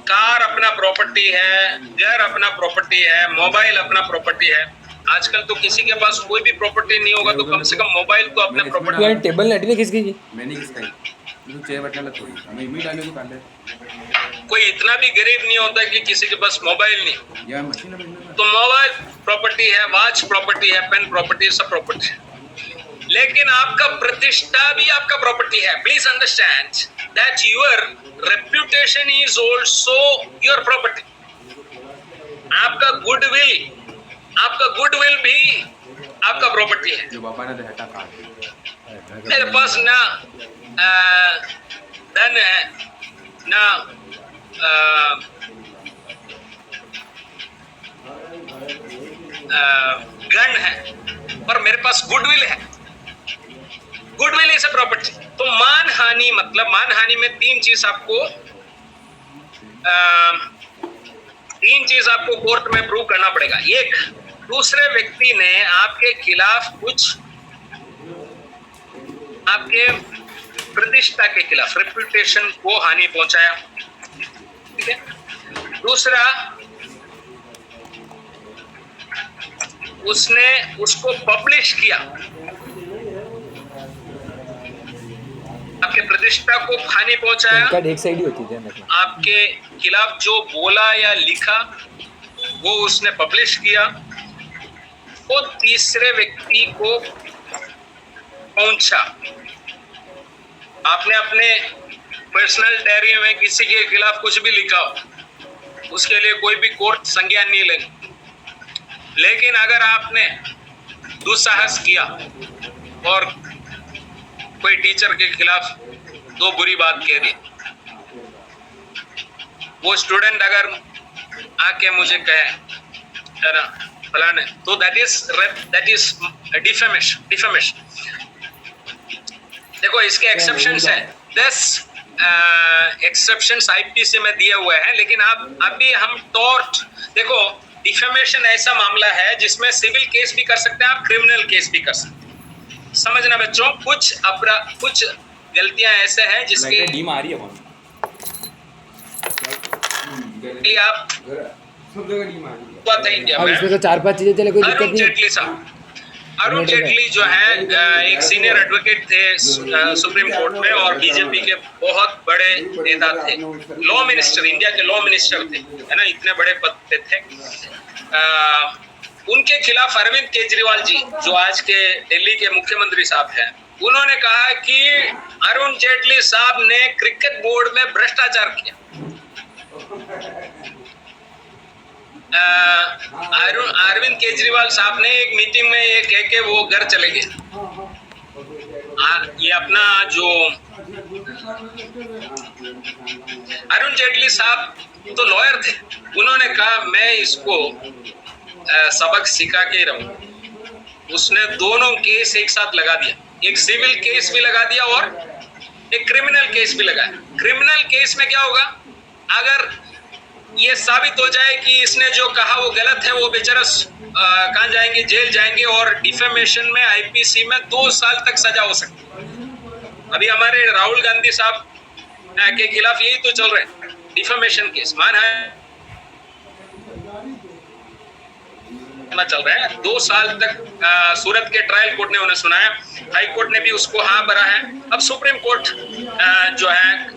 कार अपना प्रॉपर्टी है, घर अपना प्रॉपर्टी है, मोबाइल अपना प्रॉपर्टी है। आजकल तो किसी के पास कोई भी प्रॉपर्टी नहीं होगा तो कम से कम मोबाइल तो अपना प्रॉपर्टी। यार टेबल ने किसकी जी? मैंने किसका ही चेयर बटना थोड़ी हमें मी डाले तो काले कोई इतना भी गरीब नहीं होता कि किसी के पास मोबाइल नहीं। या मशीन में तो मोबाइल प्रॉपर्टी है, वॉच प्रॉपर्टी है, पेन प्रॉपर्टी, सब प्रॉपर्टी है। लेकिन आपका प्रतिष्ठा भी आपका प्रॉपर्टी है। Please understand that your reputation is also your property. आपका गुडविल भी आपका प्रॉपर्टी है। जो बाबा ने हटा काट मेरे पास ना धन है ना गन है, पर मेरे पास गुडविल है। Goodwill is a property. तो मानहानि मतलब, मानहानि में तीन चीज आपको कोर्ट में प्रूव करना पड़ेगा। एक, दूसरे व्यक्ति ने आपके खिलाफ कुछ, आपके प्रतिष्ठा के खिलाफ, रेपुटेशन को हानि पहुंचाया। ठीक है। दूसरा, उसने उसको पब्लिश किया, आपके प्रतिष्ठा को हानि पहुंचाया। कार्ड एक साइड ही होती है, ध्यान रखना। आपके खिलाफ जो बोला या लिखा वो उसने पब्लिश किया। वो तीसरे व्यक्ति को पहुंचा। आपने अपने पर्सनल डायरी में किसी के खिलाफ कुछ भी लिखा हो, उसके लिए कोई भी कोर्ट संज्ञान नहीं लेगी। लेकिन अगर आपने दुस्साहस किया और कोई टीचर के खिलाफ दो बुरी बात कह दी, वो स्टूडेंट अगर आके मुझे कहे ना फलाने, तो दैट इज डिफेमेशन। देखो, इसके एक्सेप्शंस हैं, 10 एक्सेप्शंस आईपीसी में दिए हुए हैं। लेकिन आप अभी हम टॉर्ट, देखो डिफेमेशन ऐसा मामला है जिसमें सिविल केस भी कर सकते हैं आप, क्रिमिनल केस भी कर सकते हैं। समझना बच्चों, कुछ गलतियां ऐसे हैं जिसके डीम आ रही है आप सब जगह डीम आ रही है। बात है इंडिया अब में। इसमें तो 4-5 चीजें चले, कोई दिक्कत अरुण नहीं है। जेटली साहब, अरुण जेटली जो है एक सीनियर एडवोकेट थे सुप्रीम कोर्ट में और बीजेपी के बहुत बड़े नेता थे, लॉ मिनिस्टर, इंडिया के लॉ मिनिस्टर थे, है ना, इतने बड़े पद पे थे। उनके खिलाफ अरविंद केजरीवाल जी, जो आज के दिल्ली के मुख्यमंत्री साहब हैं, उन्होंने कहा कि अरुण जेटली साहब ने क्रिकेट बोर्ड में भ्रष्टाचार किया। अरविंद केजरीवाल साहब ने एक मीटिंग में ये कह के वो घर चले गए। ये अपना जो अरुण जेटली साहब तो लॉयर थे, उन्होंने कहा मैं इसको सबक सिखा के रहूं। उसने दोनों केस एक साथ लगा दिया, एक सिविल केस भी लगा दिया और एक क्रिमिनल केस भी लगाया। क्रिमिनल केस में क्या होगा, अगर ये साबित हो जाए कि इसने जो कहा वो गलत है, वो बेचारा कहाँ जाएंगे, जेल जाएंगे। और डिफेमेशन में आईपीसी में 2 साल तक सजा हो सकती है। अभी हमारे राहुल गांधी साहब के खिलाफ यही तो चल रहे हैं, डिफेमेशन केस चल रहा है। 2 साल तक सूरत के ट्रायल कोर्ट ने उन्हें सुनाया, हाई कोर्ट ने भी उसको हाँ भरा है। अब सुप्रीम कोर्ट जो है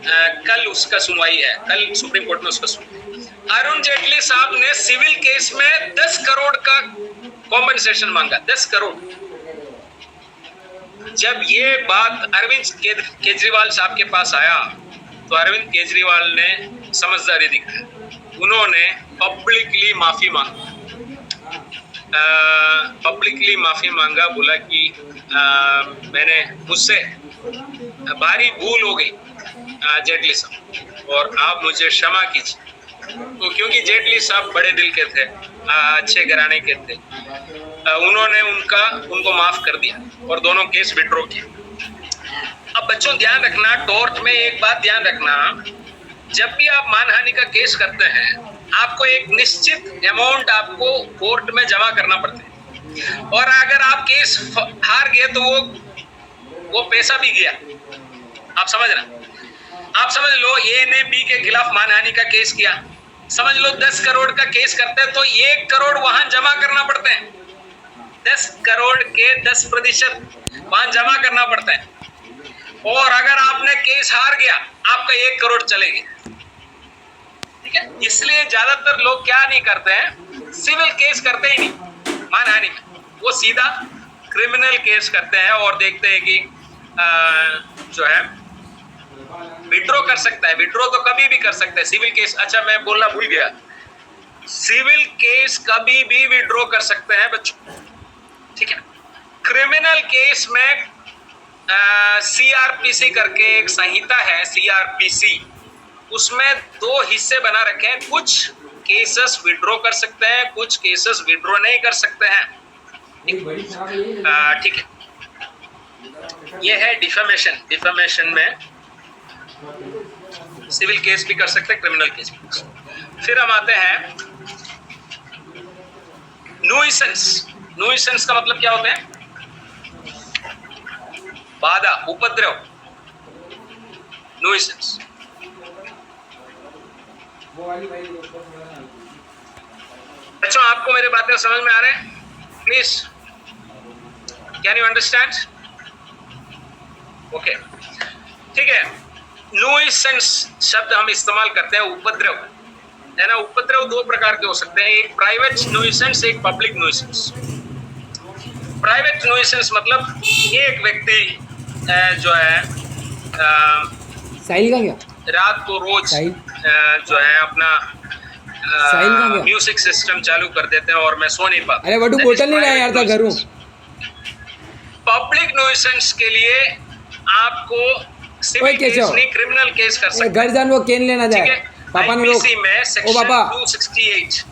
कल उसका सुनवाई है, कल सुप्रीम कोर्ट में उसका सुनवाई। अरुण जेटली साहब ने सिविल केस में 10 करोड़ का कॉम्पनसेशन मांगा, 10 करोड़। जब ये बात अरविंद केजरीवाल साहब के पास आया तो अरविंद केजरीवाल ने समझदारी दिखाई, उन्होंने पब्लिकली माफी मांगा, बोला कि मैंने मुझसे भारी भूल हो गई जेटली साहब और आप मुझे क्षमा कीजिए। तो क्योंकि जेटली साहब बड़े दिल के थे, अच्छे घराने के थे, उन्होंने उनको माफ कर दिया और दोनों केस विड्रॉ किए। अब बच्चों ध्यान रखना, टॉर्ट में एक बात ध्यान रखना, जब भी आप मानहानि का केस करते हैं आपको एक निश्चित अमाउंट आपको कोर्ट में जमा करना पड़ता है। और अगर आप केस हार गए तो वो पैसा भी गया। आप समझ रहे? आप समझ लो ए ने बी के खिलाफ मानहानि का केस किया, समझ लो 10 करोड़ का केस करते हैं तो 1 करोड़ वहां जमा करना पड़ते हैं। 10 करोड़ के 10% वहां जमा करना पड़ता है। और अगर आपने केस हार गया आपका 1 करोड़ चले गए। ठीक है, इसलिए ज्यादातर लोग क्या नहीं करते हैं, सिविल केस करते ही नहीं मानहानि में, वो सीधा क्रिमिनल केस करते हैं और देखते हैं कि जो है विड्रॉ कर सकता है। विड्रॉ तो कभी भी कर सकता है सिविल केस। अच्छा, मैं बोलना भूल गया, सिविल केस कभी भी विड्रॉ कर सकते हैं बच्चों। ठीक है, क्रिमिनल केस में सीआरपीसी करके एक संहिता है, सीआरपीसी, उसमें 2 हिस्से बना रखे हैं। कुछ केसेस विड्रॉ कर सकते हैं, कुछ केसेस विड्रॉ नहीं कर सकते हैं। ठीक है, ये है डिफेमेशन। डिफेमेशन में सिविल केस भी कर सकते हैं, क्रिमिनल केस भी कर सकते हैं। फिर हम आते हैं न्यूइसेंस। न्यूइसेंस का मतलब क्या होता है? बाधा, उपद्रव, न्यूइसेंस। बच्चों, आपको मेरे बातें समझ में आ रहे हैं? Please, can you understand? Okay, ठीक है। न्यूइसेंस शब्द हम इस्तेमाल करते हैं उपद्रव, है ना। उपद्रव 2 प्रकार के हो सकते हैं, एक प्राइवेट न्यूइसेंस, एक पब्लिक न्यूइसेंस। प्राइवेट न्यूइसेंस मतलब एक व्यक्ति जो है साहिल का क्या? रात को रोज जो है अपना म्यूजिक सिस्टम चालू कर देते हैं और मैं सो नहीं पाता। अरे वडू बोतल नहीं लाया यार था घरों। पब्लिक न्यूइसेंस के लिए आपको सिविल केस नहीं, क्रिमिनल केस कर सकते हैं। घर जान वो केन लेना जाए पापा ने लोग में सेक्शन 268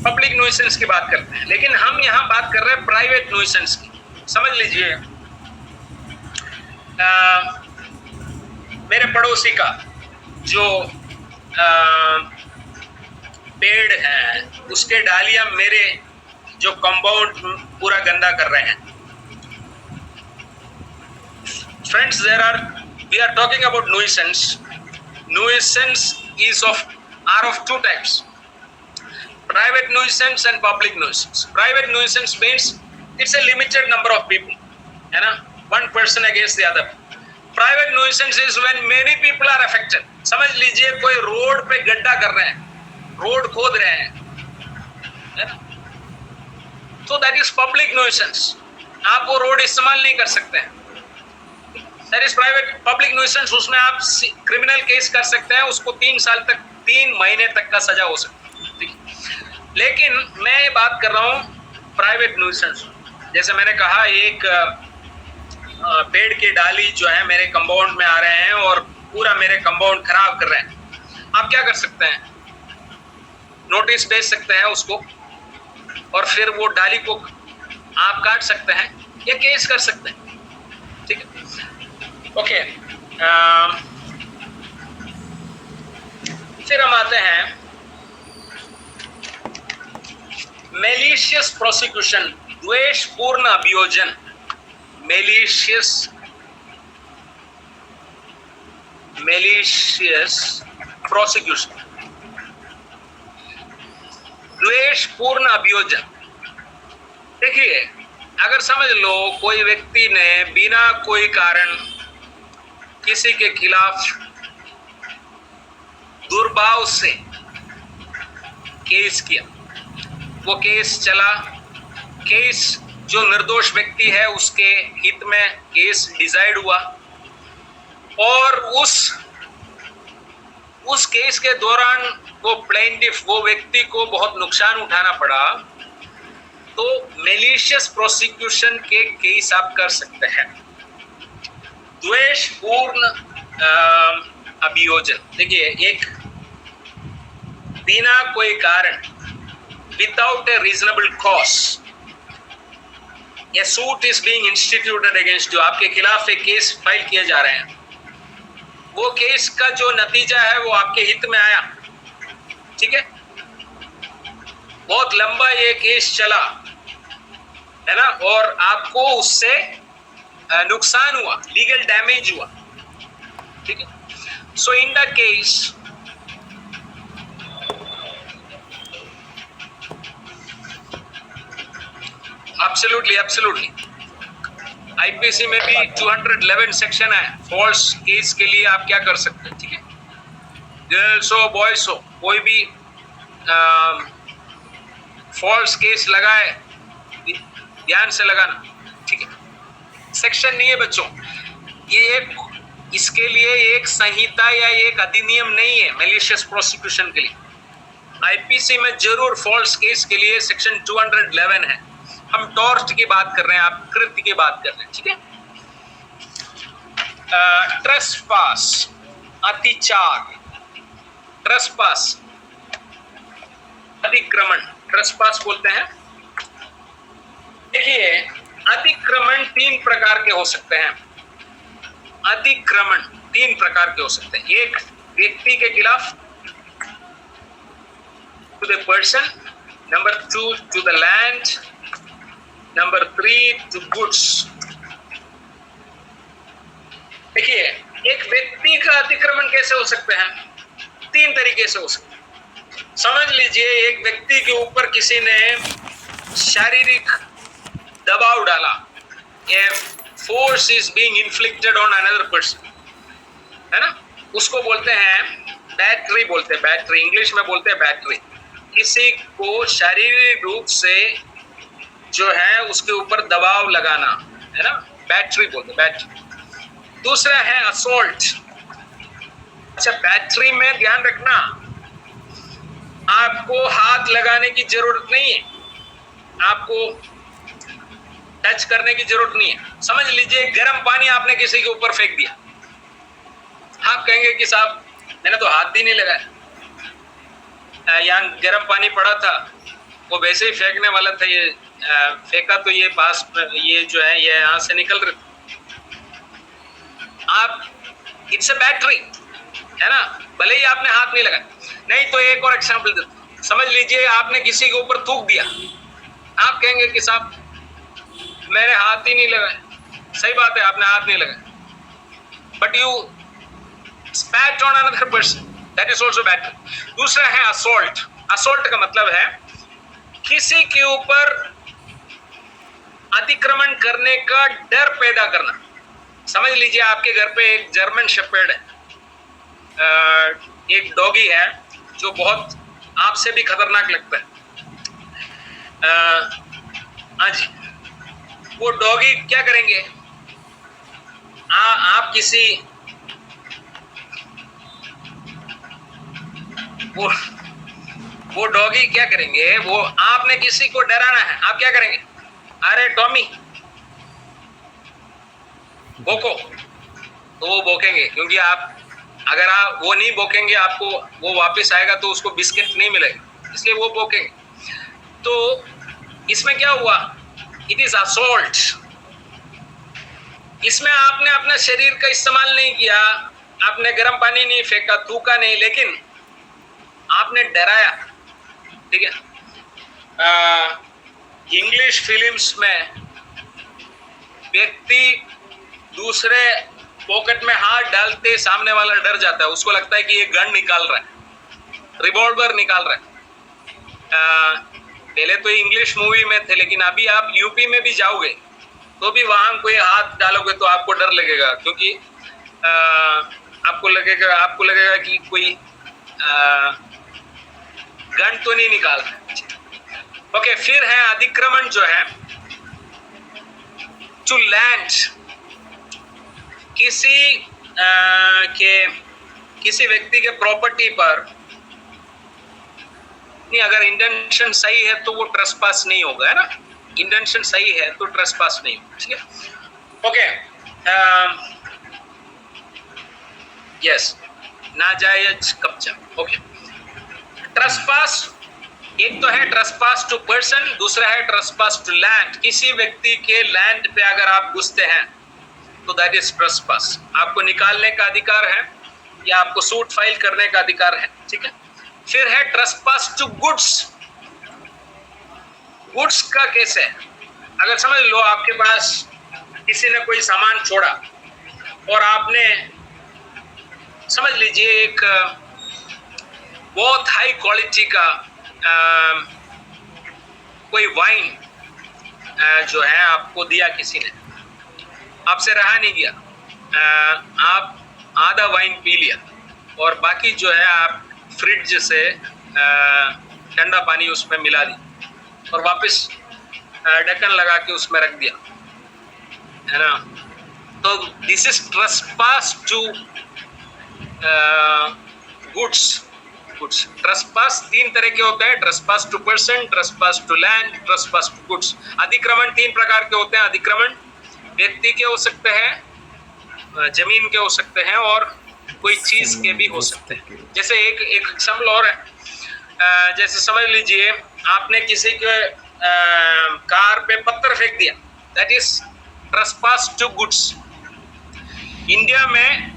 पब्लिक न्यूइसेंस की बात करते हैं, लेकिन हम यहाँ बात कर रहे हैं प्राइवेट न्यूइसेंस की। समझ लीजिए, मेरे पड़ोसी का जो पेड़ है उसके डालियां मेरे जो कंपाउंड पूरा गंदा कर रहे हैं। Friends, we are talking about nuisance. Nuisance are of 2 types: private nuisance and public nuisance. Private nuisance means it's a limited number of people, है ना, one person against the other. Private nuisance is when many people are affected. समझ लीजिए कोई road पे गड्ढा कर रहे हैं, रोड खोद रहे हैं, है ना, तो that is public nuisance. आप वो रोड इस्तेमाल नहीं कर सकते हैं, that is private. Public nuisance, उसमें आप क्रिमिनल केस कर सकते हैं, उसको 3 महीने तक का सजा हो सकती है। ठीक है, लेकिन मैं ये बात कर रहा हूँ प्राइवेट न्यूइसेंस। जैसे मैंने कहा, एक पेड़ की डाली जो है मेरे कंपाउंड में आ रहे हैं और पूरा मेरे कंपाउंड खराब कर रहे हैं। आप क्या कर सकते हैं? नोटिस भेज सकते हैं उसको और फिर वो डाली को आप काट सकते हैं या केस कर सकते हैं। ठीक है, ओके। फिर हम आते हैं मेलिशियस प्रोसिक्यूशन, द्वेषपूर्ण अभियोजन। मेलिशियस प्रोसिक्यूशन, द्वेषपूर्ण अभियोजन। देखिए, अगर समझ लो कोई व्यक्ति ने बिना कोई कारण किसी के खिलाफ दुर्भाव से केस किया, वो केस चला, केस जो निर्दोष व्यक्ति है उसके हित में केस डिसाइड हुआ और उस केस के दौरान वो प्लेंटिफ, वो व्यक्ति को बहुत नुकसान उठाना पड़ा, तो मेलिशियस प्रोसिक्यूशन के केस आप कर सकते हैं। द्वेषपूर्ण अभियोजन, देखिए, एक बिना कोई कारण, without A reasonable cause, a suit is being instituted against you, आपके खिलाफ एक केस फाइल किए जा रहे हैं, वो केस का जो नतीजा है वो आपके हित में आया, ठीक है, बहुत लंबा ये केस चला है ना, और आपको उससे नुकसान हुआ, लीगल डैमेज हुआ, ठीक है। So in the case absolutely IPC में भी 211 सेक्शन है, फॉल्स केस के लिए आप क्या कर सकते हैं, ठीक है। गर्ल्स हो बॉयज हो, कोई भी फॉल्स केस लगाए, ध्यान से लगाना, ठीक है। सेक्शन नहीं है बच्चों, ये एक, इसके लिए एक संहिता या एक अधिनियम नहीं है मैलिशियस प्रोसिक्यूशन के लिए। आईपीसी में जरूर फॉल्स केस के लिए सेक्शन 211 है। हम टॉर्च की बात कर रहे हैं, आप कृत्य की बात कर रहे हैं, ठीक है। ट्रेसपास, अतिचार, ट्रेसपास, अतिक्रमण, ट्रेसपास बोलते हैं। देखिए, अतिक्रमण 3 प्रकार के हो सकते हैं। अतिक्रमण 3 प्रकार के हो सकते हैं। एक, व्यक्ति के खिलाफ, to the person, number 2 to the land, number 3 to goods. देखिए, एक व्यक्ति का अतिक्रमण कैसे हो सकते हैं? 3 तरीके से हो सकते हैं। समझ लीजिए, एक व्यक्ति के ऊपर किसी ने शारीरिक दबाव डाला, a force is being inflicted on another person, है ना, उसको बोलते हैं बैटरी, बोलते हैं बैटरी, इंग्लिश में बोलते हैं बैटरी। किसी को शारीरिक रूप से जो है उसके ऊपर दबाव लगाना, है ना, बैटरी बोलते हैं, बैटरी। दूसरा है असोल्ट। अच्छा, बैटरी में ध्यान रखना, आपको हाथ लगाने की जरूरत नहीं है, आपको टच करने की जरूरत नहीं है। समझ लीजिए, गर्म पानी आपने किसी के ऊपर फेंक दिया, आप कहेंगे कि साहब मैंने तो हाथ भी नहीं लगाया, यहाँ गर्म पानी पड़ा था, वो वैसे ही फेंकने वाला था, ये फेंका तो ये पास, ये जो है ये यहाँ से निकल रहे, आप, इट्स अ बैटरी, है ना, भले ही आपने हाथ नहीं लगाया। नहीं तो एक और एग्जांपल देता हूं, समझ लीजिए आपने किसी के ऊपर थूक दिया, आप कहेंगे कि साहब मैंने हाथ ही नहीं लगाया। सही बात है, आपने हाथ नहीं लगाया, but you स्पैट on another person, that is also battery. दूसरा है असोल्ट। असोल्ट का मतलब है किसी के ऊपर अतिक्रमण करने का डर पैदा करना। समझ लीजिए, आपके घर पे एक जर्मन शेपर्ड है, एक डॉगी है जो बहुत आपसे भी खतरनाक लगता है। आज वो डॉगी क्या करेंगे, आप किसी वो डॉगी क्या करेंगे, वो आपने किसी को डराना है, आप क्या करेंगे, अरे टॉमी भोको, तो वो भोकेंगे, क्योंकि आप, अगर आप वो नहीं भोकेंगे, आपको वो वापस आएगा तो उसको बिस्किट नहीं मिलेगा, इसलिए वो भोकेंगे। तो इसमें क्या हुआ, इट इज असोल्ट। इसमें आपने अपना शरीर का इस्तेमाल नहीं किया, आपने गर्म पानी नहीं फेंका, थूका नहीं, लेकिन आपने डराया, ठीक है। इंग्लिश फिल्म्स में व्यक्ति दूसरे पॉकेट में हाथ डालते सामने वाला डर जाता है, उसको लगता है कि ये गन निकाल रहा है, रिवॉल्वर निकाल रहा है। पहले तो इंग्लिश मूवी में थे, लेकिन अभी आप यूपी में भी जाओगे तो भी वहां कोई हाथ डालोगे तो आपको डर लगेगा, क्योंकि आपको लगेगा कि कोई गन तो नहीं निकाल रहा। ओके, फिर है अधिक्रमण, जो है टू लैंड, किसी व्यक्ति के प्रॉपर्टी पर, अगर इंटेंशन सही है तो वो ट्रेसपास नहीं होगा, है ना, इंटेंशन सही है तो ट्रेसपास नहीं होगा, ठीक है। ओके, यस, नाजायज कब्जा। ओके, ट्रेसपास, एक तो है ट्रेसपास टू पर्सन, दूसरा है ट्रेसपास टू लैंड। किसी व्यक्ति के लैंड पे अगर आप घुसते हैं तो दैट इज ट्रेसपास, आपको निकालने का अधिकार है या आपको सूट फाइल करने का अधिकार है, ठीक है। फिर है ट्रेसपास टू गुड्स। गुड्स का केस है, अगर समझ लो आपके पास किसी ने कोई सामान छोड़ा और आपने समझ लीजिए एक बहुत हाई क्वालिटी का कोई वाइन जो है आपको दिया किसी ने, आपसे रहा नहीं गया, आप आधा वाइन पी लिया और बाकी जो है आप फ्रिज से ठंडा पानी उसमें मिला दी और वापस ढक्कन लगा के उसमें रख दिया, है ना। तो this is trespass to goods. Trespass 3 तरह के होते हैं, trespass to person, trespass to land, trespass to goods. अधिक्रमण 3 प्रकार के होते हैं। अधिक्रमण व्यक्ति के हो सकते हैं, जमीन के हो सकते हैं और कोई चीज के भी हो सकते हैं। जैसे एक एग्जाम्पल और है, जैसे समझ लीजिए आपने किसी के कार पे पत्थर फेंक दिया, that is trespass to goods. India में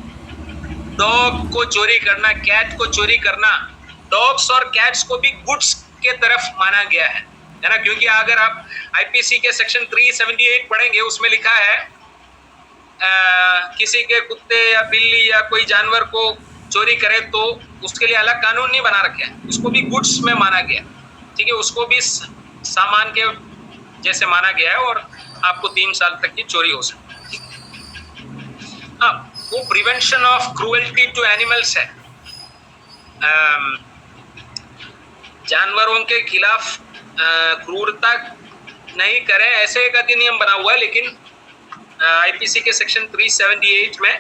डॉग को चोरी करना, कैट को चोरी करना, डॉग्स और कैट्स को भी गुड्स के तरफ माना गया है ना, क्योंकि अगर आप आईपीसी के सेक्शन 378 पढ़ेंगे उसमें लिखा है किसी के कुत्ते या बिल्ली या कोई जानवर को चोरी करे तो उसके लिए अलग कानून नहीं बना रखे हैं, उसको भी गुड्स में माना गया, ठीक है, उसको भी सामान के जैसे माना गया है और आपको 3 साल तक की चोरी हो सकती है। हाँ, वो prevention of cruelty to animals है, जानवरों के खिलाफ क्रूरता नहीं करें ऐसे एक अधिनियम बना हुआ है, लेकिन आईपीसी के सेक्शन 378 में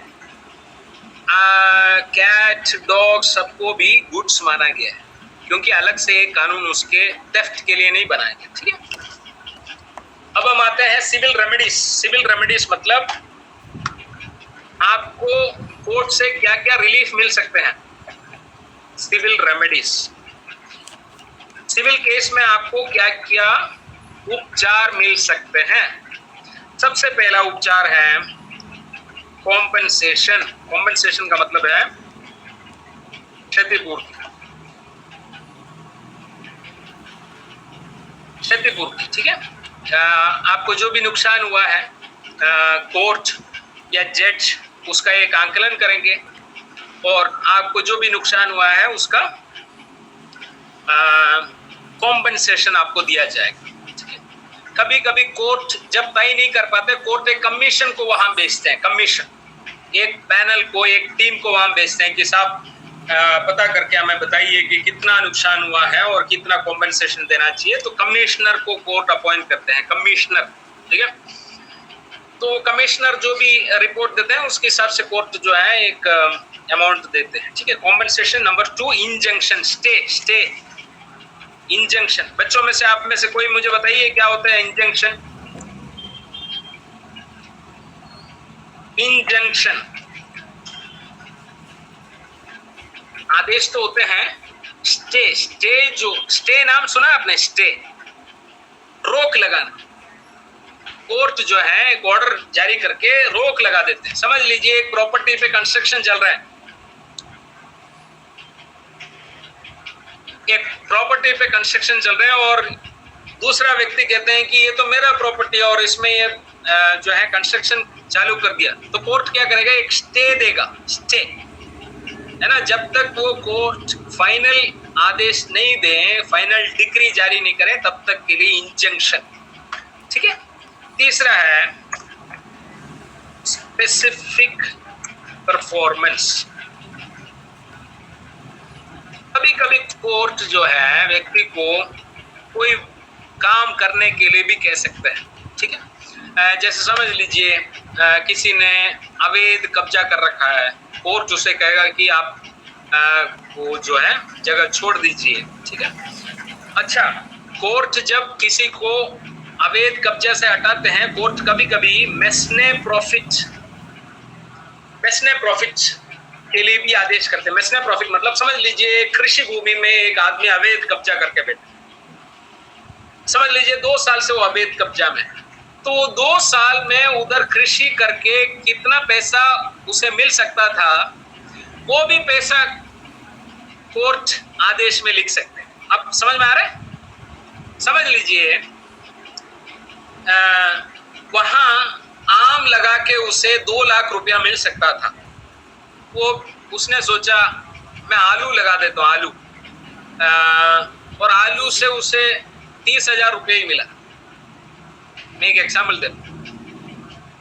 कैट, डॉग सबको भी गुड्स माना गया है, क्योंकि अलग से एक कानून उसके थेफ्ट के लिए नहीं बनाया गया, ठीक है। अब हम आते हैं सिविल रेमेडीज। सिविल रेमेडीज मतलब आपको कोर्ट से क्या क्या रिलीफ मिल सकते हैं। सिविल रेमेडीज, सिविल केस में आपको क्या क्या उपचार मिल सकते हैं। सबसे पहला उपचार है कॉम्पेंसेशन। कॉम्पेंसेशन का मतलब है क्षतिपूर्ति। क्षतिपूर्ति, ठीक है। आपको जो भी नुकसान हुआ है कोर्ट या जज उसका एक आंकलन करेंगे और आपको जो भी नुकसान हुआ है उसका कॉम्पेंसेशन आपको दिया जाएगा। कभी कभी कोर्ट जब तय नहीं कर पाते, कोर्ट एक कमीशन को वहां भेजते हैं, कमीशन एक पैनल को, एक टीम को वहां भेजते हैं कि साहब पता करके हमें बताइए कि कितना नुकसान हुआ है और कितना कॉम्पेंसेशन देना चाहिए। तो कमिश्नर को कोर्ट अपॉइंट करते हैं, कमिश्नर, ठीक है। तो कमिश्नर जो भी रिपोर्ट देते हैं उसके हिसाब से कोर्ट जो है एक अमाउंट देते हैं, ठीक है। Compensation. Number 2 injunction, stay. Injunction, बच्चों में से आप में से कोई मुझे बताइए क्या होता है इंजंक्शन। इंजंक्शन आदेश तो होते हैं, स्टे जो स्टे नाम सुना आपने, स्टे रोक लगाना। कोर्ट जो है एक ऑर्डर जारी करके रोक लगा देते हैं। समझ लीजिए एक प्रॉपर्टी पे कंस्ट्रक्शन चल रहा है, एक प्रॉपर्टी पे कंस्ट्रक्शन चल रहे हैं और दूसरा व्यक्ति कहते हैं कि ये तो मेरा प्रॉपर्टी है और इसमें ये जो है कंस्ट्रक्शन चालू कर दिया, तो कोर्ट क्या करेगा, एक स्टे देगा, स्टे, है ना। जब तक वो कोर्ट फाइनल आदेश नहीं दे, फाइनल डिक्री जारी नहीं करे, तब तक के लिए इंजंक्शन, ठीक है। तीसरा है स्पेसिफिक परफॉर्मेंस। कभी कभी कोर्ट जो है व्यक्ति को कोई काम करने के लिए भी कह सकते हैं, ठीक है। जैसे समझ लीजिए किसी ने अवैध कब्जा कर रखा है, कोर्ट उसे कहेगा कि आप वो जो है जगह छोड़ दीजिए, ठीक है। अच्छा, कोर्ट जब किसी को अवैध कब्जा से हटाते हैं, कोर्ट कभी कभी मेसने प्रॉफिट के लिए भी आदेश करते हैं। मेसने प्रॉफिट मतलब समझ लीजिए कृषि भूमि में एक आदमी अवैध कब्जा करके बैठा, समझ लीजिए 2 साल से वो अवैध कब्जा में, तो 2 साल में उधर कृषि करके कितना पैसा उसे मिल सकता था, वो भी पैसा कोर्ट आदेश में लिख सकते हैं। अब समझ में आ रहा है? समझ लीजिए वहां आम लगा के उसे 2 लाख रुपया मिल सकता था। वो उसने सोचा मैं आलू लगा देता हूँ, आलू, और आलू से उसे 30,000 रुपये ही मिला। मैं एक एग्जाम्पल देता हूँ।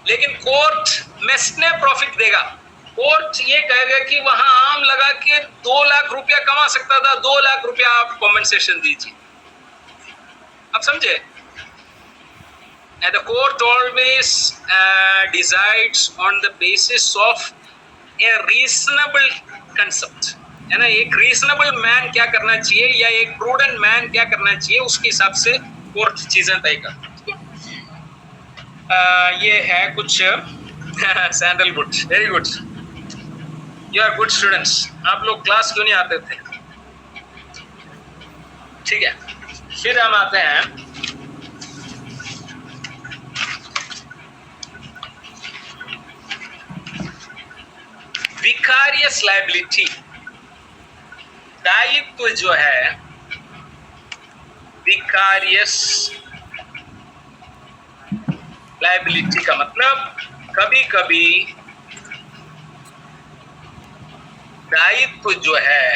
लेकिन कोर्ट में कितने प्रॉफिट देगा? कोर्ट ये कहेगा कि वहां आम लगा के 2 लाख रुपया कमा सकता था, 2 लाख रुपया आप कॉम्पेंसेशन दीजिए। आप समझे? And the court always decides on the basis of a reasonable concept, है ना? एक रीजनेबल मैन क्या करना चाहिए या एक प्रूडेंट मैन क्या करना चाहिए, उसके हिसाब से कोर्ट चीजें तय करता है। ये है कुछ sandalwood. Very good, you are good students. आप लोग क्लास क्यों नहीं आते थे? ठीक है, फिर हम आते हैं विकारियस लायबिलिटी। दायित्व जो है, विकारियस लायबिलिटी का मतलब कभी कभी दायित्व जो है,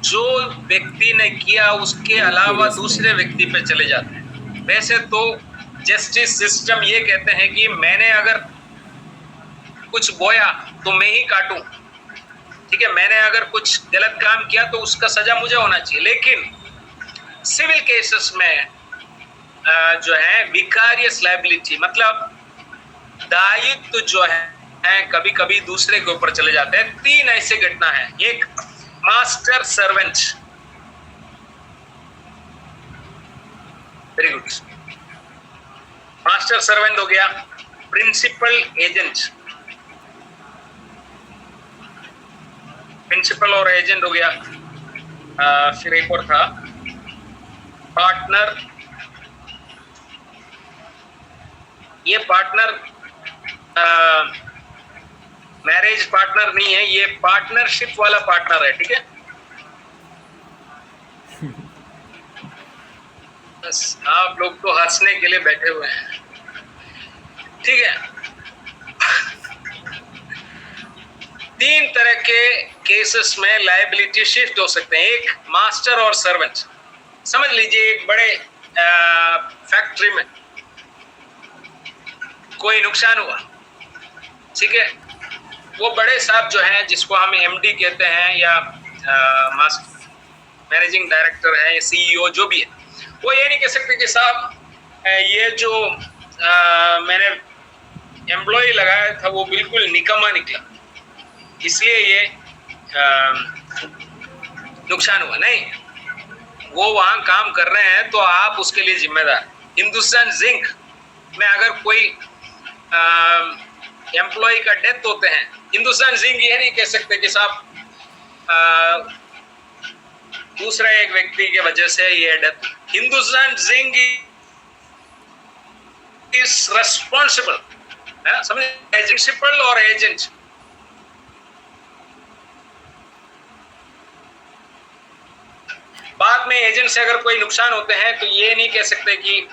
जो व्यक्ति ने किया उसके अलावा दूसरे व्यक्ति पे चले जाते हैं। वैसे तो जस्टिस सिस्टम ये कहते हैं कि मैंने अगर कुछ बोया तो मैं ही काटूं, ठीक है? मैंने अगर कुछ गलत काम किया तो उसका सजा मुझे होना चाहिए। लेकिन सिविल केसेस में जो है विकारियस लायबिलिटी मतलब दायित्व जो है कभी कभी दूसरे के ऊपर चले जाते हैं। 3 ऐसे घटना है। एक master servant, very good, master servant हो गया। प्रिंसिपल एजेंट, प्रिंसिपल और एजेंट हो गया। फिर एक और था पार्टनर। ये पार्टनर मैरिज पार्टनर नहीं है, ये पार्टनरशिप वाला पार्टनर है, ठीक है? बस आप लोग तो हंसने के लिए बैठे हुए हैं, ठीक है? 3 तरह के केसेस में लायबिलिटी शिफ्ट हो सकते हैं। एक मास्टर और सर्वेंट। समझ लीजिए एक बड़े फैक्ट्री में कोई नुकसान हुआ, ठीक है? वो बड़े साहब जो हैं, जिसको हम एमडी कहते हैं या मास्टर मैनेजिंग डायरेक्टर है या सीईओ जो भी है, वो ये नहीं कह सकते कि साहब ये जो मैंने एम्प्लॉय लगाया था वो बिल्कुल निकम्मा निकला, इसलिए ये नुकसान हुआ। नहीं, वो वहाँ काम कर रहे हैं तो आप उसके लिए जिम्मेदार। हिंदुस्तान जिंक में अगर कोई एम्प्लॉय का डेथ होते हैं, हिंदुस्तान जिंक ये नहीं कह सकते कि साहब दूसरा एक व्यक्ति के वजह से ये death. Hindustan zinc is responsible, समझ? प्रिंसिपल और एजेंट। बाद में एजेंट से अगर कोई नुकसान होते हैं तो ये नहीं कह सकते कि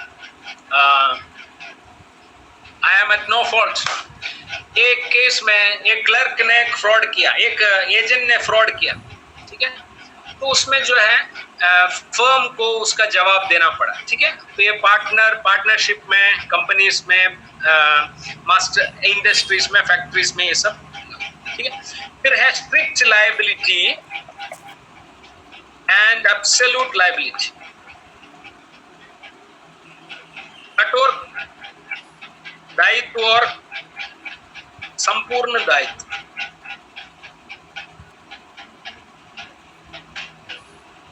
I am at no fault. एक केस में एक क्लर्क ने फ्रॉड किया, एक एजेंट ने फ्रॉड किया, ठीक है? तो उसमें जो है फर्म को उसका जवाब देना पड़ा, ठीक है? तो ये पार्टनरशिप में, कंपनीज में, मास्टर इंडस्ट्रीज में, फैक्ट्रीज में, ये सब, ठीक है? फिर है strict liability and absolute liability. कठोर दायित्व और संपूर्ण दायित्व।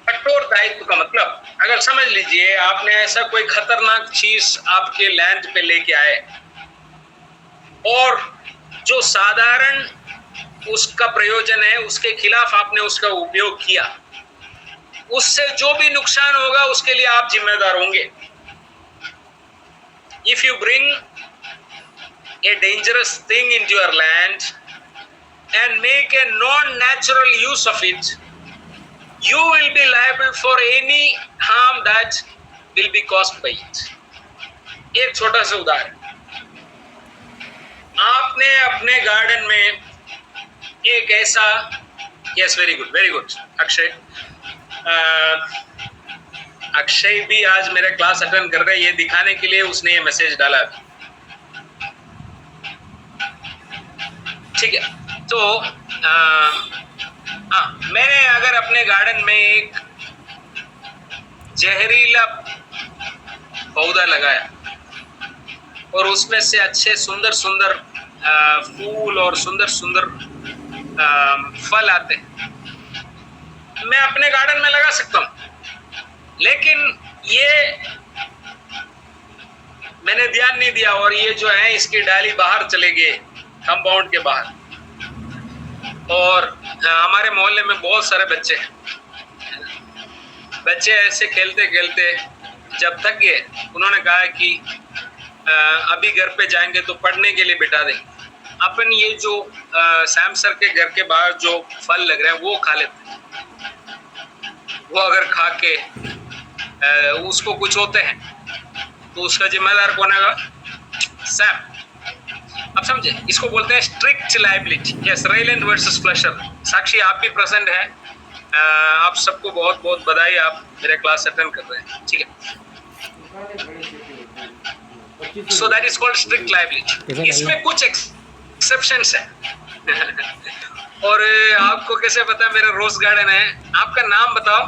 कठोर दायित्व का मतलब, अगर समझ लीजिए आपने ऐसा कोई खतरनाक चीज आपके लैंड पे लेके आए और जो साधारण उसका प्रयोजन है उसके खिलाफ आपने उसका उपयोग किया, उससे जो भी नुकसान होगा उसके लिए आप जिम्मेदार होंगे। If you bring a dangerous thing into your land and make a non-natural use of it, you will be liable for any harm that will be caused by it. एक छोटा सा उदाहरण, आपने अपने गार्डन में एक ऐसा, yes very good Akshay, Akshay भी आज मेरे क्लास अटेंड कर रहे हैं, ये दिखाने के लिए उसने ये मैसेज डाला। ठीक है, तो मैंने अगर अपने गार्डन में एक जहरीला पौधा लगाया और उसमें से अच्छे सुंदर सुंदर फूल और सुंदर सुंदर फल आते, मैं अपने गार्डन में लगा सकता हूं, लेकिन ये मैंने ध्यान नहीं दिया और ये जो है इसकी डाली बाहर चले गए कंपाउंड के बाहर, और हमारे मोहल्ले में बहुत सारे बच्चे हैं, बच्चे ऐसे खेलते खेलते जब थक गए, उन्होंने कहा कि अभी घर पे जाएंगे तो पढ़ने के लिए बिठा देंगे, अपन ये जो सैम सर के घर के बाहर जो फल लग रहे हैं वो खा लेते हैं, वो अगर खा के उसको कुछ होते हैं तो उसका जिम्मेदार कौन है? सैम। अब समझे, इसको बोलते हैं strict liability. Yes, Rylands versus Fletcher. Sakshi आप भी प्रेजेंट है, आप सबको बहुत बहुत बधाई, आप मेरे क्लास अटेंड कर रहे हैं, ठीक है। सो that is called strict liability. इसमें कुछ एक्सेप्शंस है और आपको कैसे पता मेरा रोज गार्डन है? आपका नाम बताओ।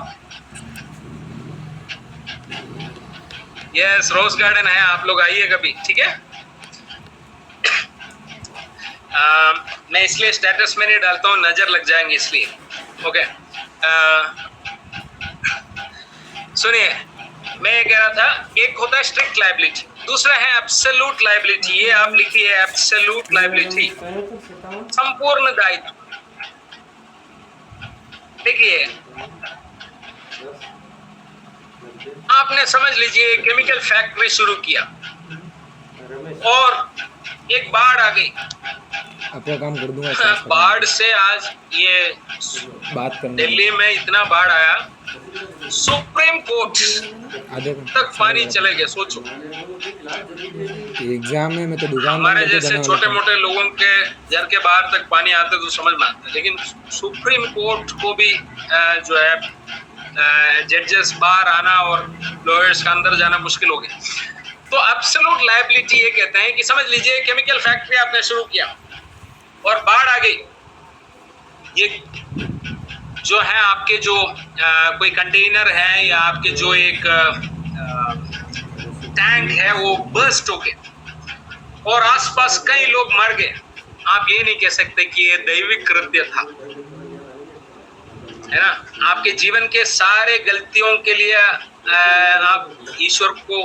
यस, रोज गार्डन है, आप लोग आइए कभी, ठीक है। मैं इसलिए स्टेटस में नहीं डालता हूँ, नजर लग जाएंगे इसलिए, ओके। सुनिए, मैं ये कह रहा था, एक होता है स्ट्रिक्ट लायबिलिटी, दूसरा है एब्सोल्यूट लायबिलिटी। ये आप लिखिए, एब्सोल्यूट लायबिलिटी, संपूर्ण दायित्व। देखिए, आपने समझ लीजिए केमिकल फैक्ट्री शुरू किया और एक बाढ़ आ गई, अपना काम कर दूंगा। बाढ़ से आज ये बात करना, दिल्ली में इतना बाढ़ आया, सुप्रीम कोर्ट तक पानी चले गए। सोचो, एग्जाम में मैं तो दुकान हमारे जैसे छोटे मोटे लोगों के घर के बाहर तक पानी आते तो समझ में आता, लेकिन सुप्रीम कोर्ट को भी जो है जजेस बाहर आना और लॉयर्स का अंदर जाना मुश्किल हो गया। तो एब्सोल्यूट लायबिलिटी ये कहते हैं कि समझ लीजिए केमिकल फैक्ट्री आपने शुरू किया और बाढ़ आ गई, ये जो है आपके जो कोई कंटेनर है या आपके जो एक टैंक है वो बर्स्ट हो गए और आसपास कई लोग मर गए। आप ये नहीं कह सकते कि ये दैविक कृत्य था, है ना। आपके जीवन के सारे गलतियों के लिए आप ईश्वर को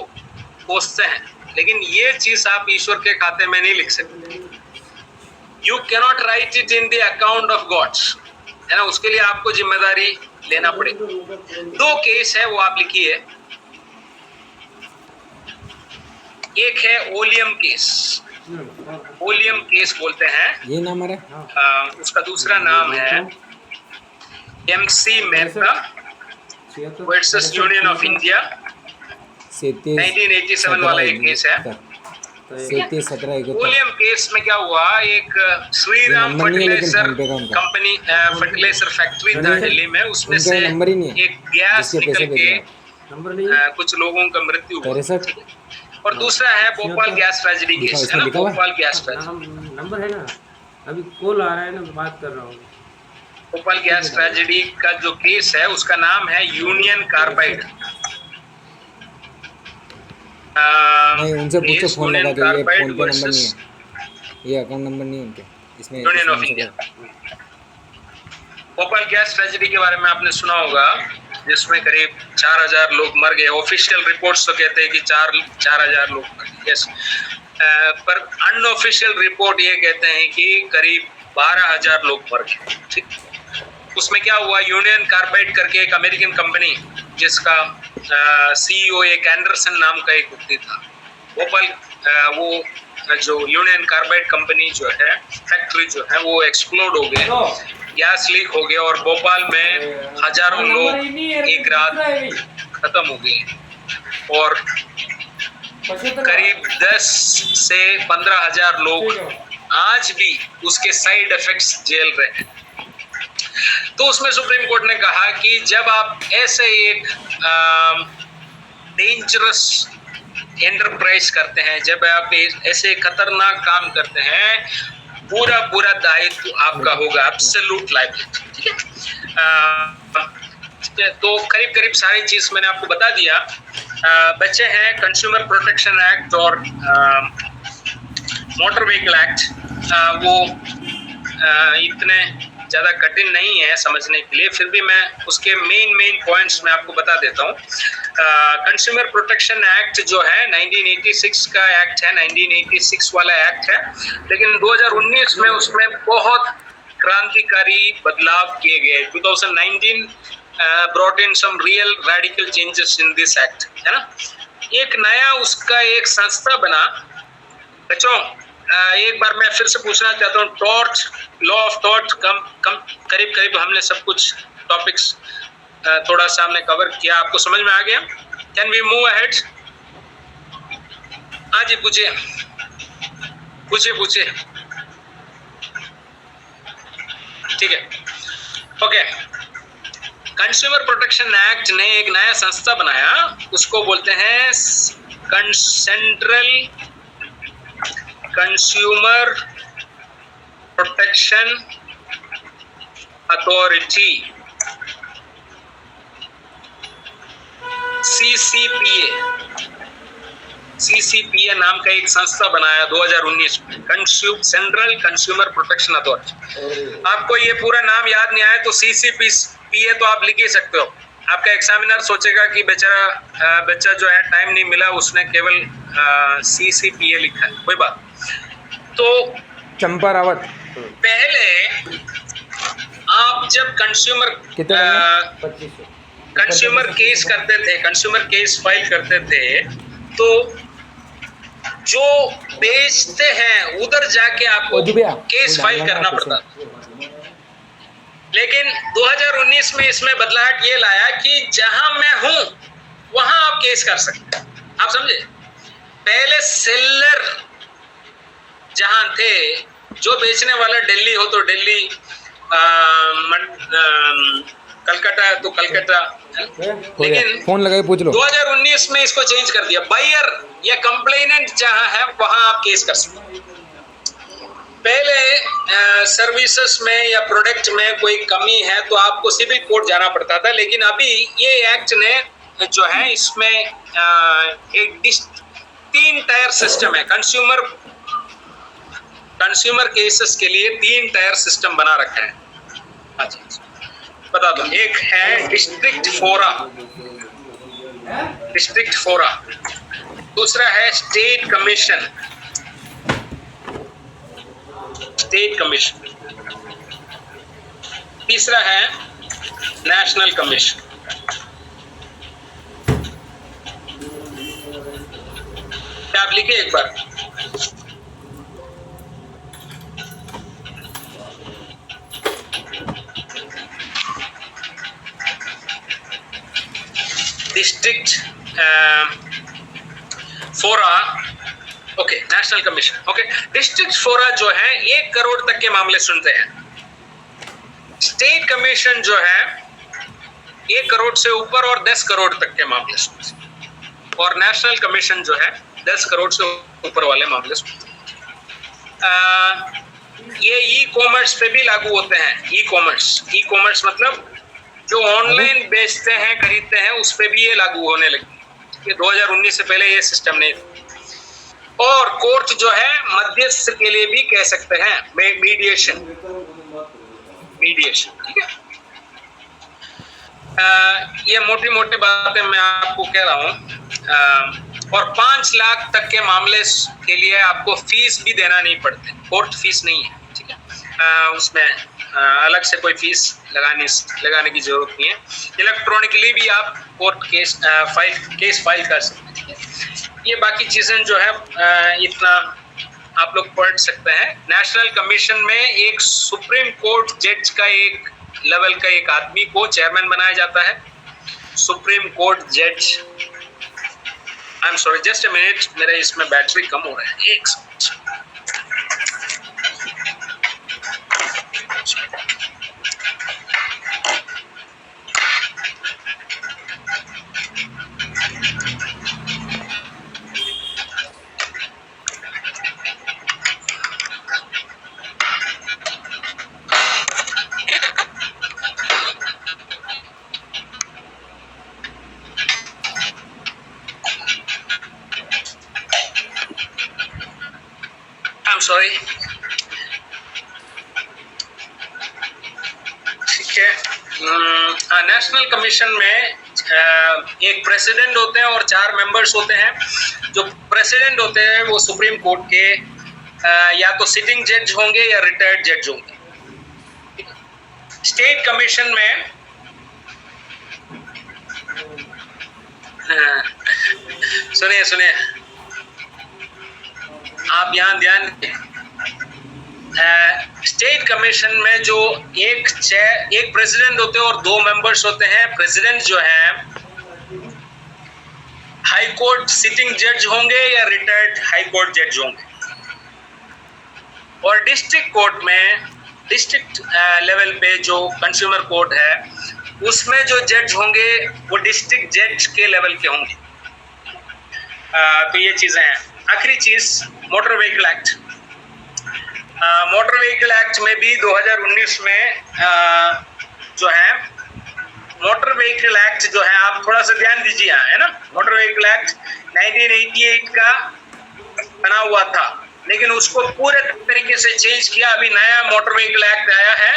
कोसते हैं, लेकिन ये चीज आप ईश्वर के खाते में नहीं लिख सकते। You cannot write it in the account of gods, है ना। उसके लिए आपको जिम्मेदारी लेना पड़ेगा। दो केस है, वो आप लिखिए। एक है ओलियम केस, ओलियम केस बोलते हैं, ये नाम है। उसका दूसरा नाम है MC Mehta versus union of India, 1987 वाला एक केस है। 17 ओलियम केस में क्या हुआ, एक Shriram fertiliser company fertiliser factory था दिल्ली में, उसमें से एक गैस निकल के कुछ लोगों का मृत्यु हुआ। और दूसरा है भोपाल गैस ट्रेजेडी केस, है ना, भोपाल गैस ट्रेजेडी। नंबर है ना, अभी कॉल आ रहा है ना, बात कर रहा हूँ। भोपाल गैस ट्रेजेडी का जो केस है उसका नाम है यूनियन कार्बाइड। नहीं, उनसे पूछो, फोन लगा के, ये फोन पे नंबर नहीं है, ये अकाउंट नंबर नहीं है उनके, इसमें union of India. Bhopal gas tragedy के बारे में आपने सुना होगा, जिसमें करीब 4000 लोग मर गए। ऑफिशियल रिपोर्ट्स तो कहते हैं कि 4000 लोग मर गए, यस, पर अनऑफिशियल रिपोर्ट ये कहते हैं कि करीब 12000 लोग मर गए, ठीक। उसमें क्या हुआ, यूनियन कार्बाइड करके एक अमेरिकन कंपनी जिसका CEO एक एंडरसन नाम का एक व्यक्ति था, भोपाल वो जो यूनियन कार्बाइड कंपनी जो है, फैक्ट्री जो है, वो एक्सप्लोड हो गए, गैस लीक हो गया और भोपाल में हजारों लोग एक रात खत्म हो गए। और करीब 10 से 15,000 लोग आज भी उसके साइड इफेक्ट्स झेल रहे हैं। तो उसमें सुप्रीम कोर्ट ने कहा कि जब आप ऐसे एक डेंजरस एंटरप्राइज करते हैं, जब आप ऐसे खतरनाक काम करते हैं, पूरा दायित्व आपका होगा, एब्सोल्यूट लायबिलिटी। ठीक है, तो करीब सारी चीज मैंने आपको बता दिया। बच्चे हैं कंज्यूमर प्रोटेक्शन एक्ट और मोटर व्हीकल एक्ट, वो इतने ज़्यादा कठिन नहीं है समझने के लिए, फिर भी मैं उसके मेन पॉइंट्स मैं आपको बता देता हूँ। कंज्यूमर प्रोटेक्शन एक्ट जो है 1986 का एक्ट है, 1986 वाला एक्ट है, लेकिन 2019 में उसमें बहुत क्रांतिकारी बदलाव किए गए। 2019 brought in some real radical changes in this act, है ना। एक नया उसका एक संस्था बना। बच्चों, एक बार मैं फिर से पूछना चाहता हूँ, टॉर्च, लॉ ऑफ टॉर्च, कम करीब हमने सब कुछ टॉपिक्स थोड़ा सा हमने कवर किया, आपको समझ में आ गया? Can we move ahead? हाँ जी, पूछिए। ठीक है, ओके। कंज्यूमर प्रोटेक्शन एक्ट ने एक नया संस्था बनाया, उसको बोलते हैं central consumer protection authority, CCPA नाम का एक संस्था बनाया 2019 में, सेंट्रल कंज्यूमर प्रोटेक्शन अथॉरिटी। आपको ये पूरा नाम याद नहीं आया तो CCPA तो आप लिख ही सकते हो। आपका एग्जामिनर सोचेगा कि बच्चा जो है टाइम नहीं मिला, उसने केवल CCPA लिखा है, कोई बात। तो चंपा रावत, पहले आप जब कंज्यूमर केस करते थे, कंज्यूमर केस फाइल करते थे, तो जो बेचते हैं उधर जाके आपको केस फाइल करना पड़ता। लेकिन 2019 में इसमें बदलाव ये लाया कि जहां मैं हूं वहां आप केस कर सकते हैं। आप समझे? पहले सेलर जहां थे, जो बेचने वाला दिल्ली हो तो दिल्ली, कलकत्ता है तो कलकत्ता, लेकिन फोन लगाए पूछ लो। 2019 में इसको चेंज कर दिया, बायर या कंप्लेनेंट जहां है वहां आप केस कर सकते हैं। पहले सर्विसेज में या प्रोडक्ट में कोई कमी है तो आपको सिविल कोर्ट जाना पड़ता था, लेकिन अभी ये एक्ट ने जो है इसमें एक 3 टायर सिस्टम है। कंज्यूमर केसेस के लिए 3 टायर सिस्टम बना रखा है। अच्छा, बता दो। एक है डिस्ट्रिक्ट फोरा, दूसरा है स्टेट कमीशन, तीसरा है नेशनल कमीशन। आप लिखे एक बार। डिस्ट्रिक्ट फोरा, okay, national commission, okay. District फोरा जो है 1 करोड़ तक के मामले सुनते हैं। स्टेट कमीशन जो है 1 करोड़ से ऊपर और 10 करोड़ तक के मामले सुनते हैं, और नेशनल कमीशन जो है 10 करोड़ से ऊपर वाले मामले सुनते हैं। ये ई कॉमर्स पे भी लागू होते हैं। ई कॉमर्स मतलब जो ऑनलाइन बेचते हैं, खरीदते हैं, उस पे भी ये लागू होने लगी। ये 2019 से पहले ये सिस्टम नहीं था। और कोर्ट जो है मध्यस्थ के लिए भी कह सकते हैं, मीडिएशन, ठीक है। ये मोटी बातें मैं आपको कह रहा हूँ। और 5 लाख तक के मामले के लिए आपको फीस भी देना नहीं पड़ती, कोर्ट फीस नहीं है, ठीक है। उसमें अलग से कोई फीस लगाने की जरूरत नहीं है। इलेक्ट्रॉनिकली भी आप कोर्ट केस फाइल कर सकते हैं। ये बाकी चीजें जो है इतना आप लोग पढ़ सकते हैं। नेशनल कमीशन में एक सुप्रीम कोर्ट जज का एक लेवल का एक आदमी को चेयरमैन बनाया जाता है। सुप्रीम कोर्ट जज I am sorry, just a minute, मेरे इसमें बैटरी कम हो रहा है, एक सेकंड। आई एम सॉरी, ठीक है। नेशनल कमीशन में एक प्रेसिडेंट होते हैं और 4 मेंबर्स होते हैं। जो प्रेसिडेंट होते हैं वो सुप्रीम कोर्ट के या तो सिटिंग जज होंगे या रिटायर्ड जज होंगे। स्टेट कमीशन में सुनिए सुनिए, आप यहाँ ध्यान दें। स्टेट कमीशन में जो एक प्रेसिडेंट होते हैं और 2 मेंबर्स होते हैं। प्रेसिडेंट जो है हाई कोर्ट सिटिंग जज होंगे या रिटायर्ड हाई कोर्ट जज होंगे। और डिस्ट्रिक्ट कोर्ट में, डिस्ट्रिक्ट लेवल पे जो कंज्यूमर कोर्ट है उसमें जो जज होंगे वो डिस्ट्रिक्ट जज के लेवल के होंगे। तो ये चीज़ें हैं। आखिरी चीज़ motor vehicle act. Motor vehicle act में भी 2019 में जो है मोटर व्हीकल एक्ट जो है, आप थोड़ा सा ध्यान दीजिए यहाँ, है ना। मोटर व्हीकल एक्ट 1988 का बना हुआ था, लेकिन उसको पूरे तरीके से चेंज किया। अभी नया मोटर व्हीकल एक्ट आया है,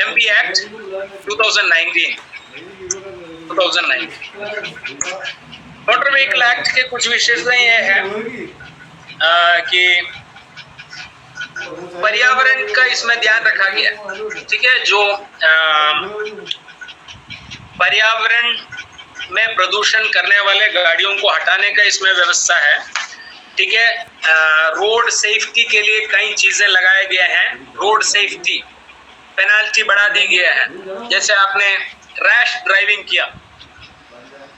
MV act 2019। Motor vehicle act के कुछ विशेषताएं ये है कि पर्यावरण का इसमें ध्यान रखा गया, ठीक है। जो पर्यावरण में प्रदूषण करने वाले गाड़ियों को हटाने का इसमें व्यवस्था है, ठीक है। रोड सेफ्टी के लिए कई चीजें लगाए गए हैं। रोड सेफ्टी पेनाल्टी बढ़ा दी गया है। जैसे आपने रैश ड्राइविंग किया,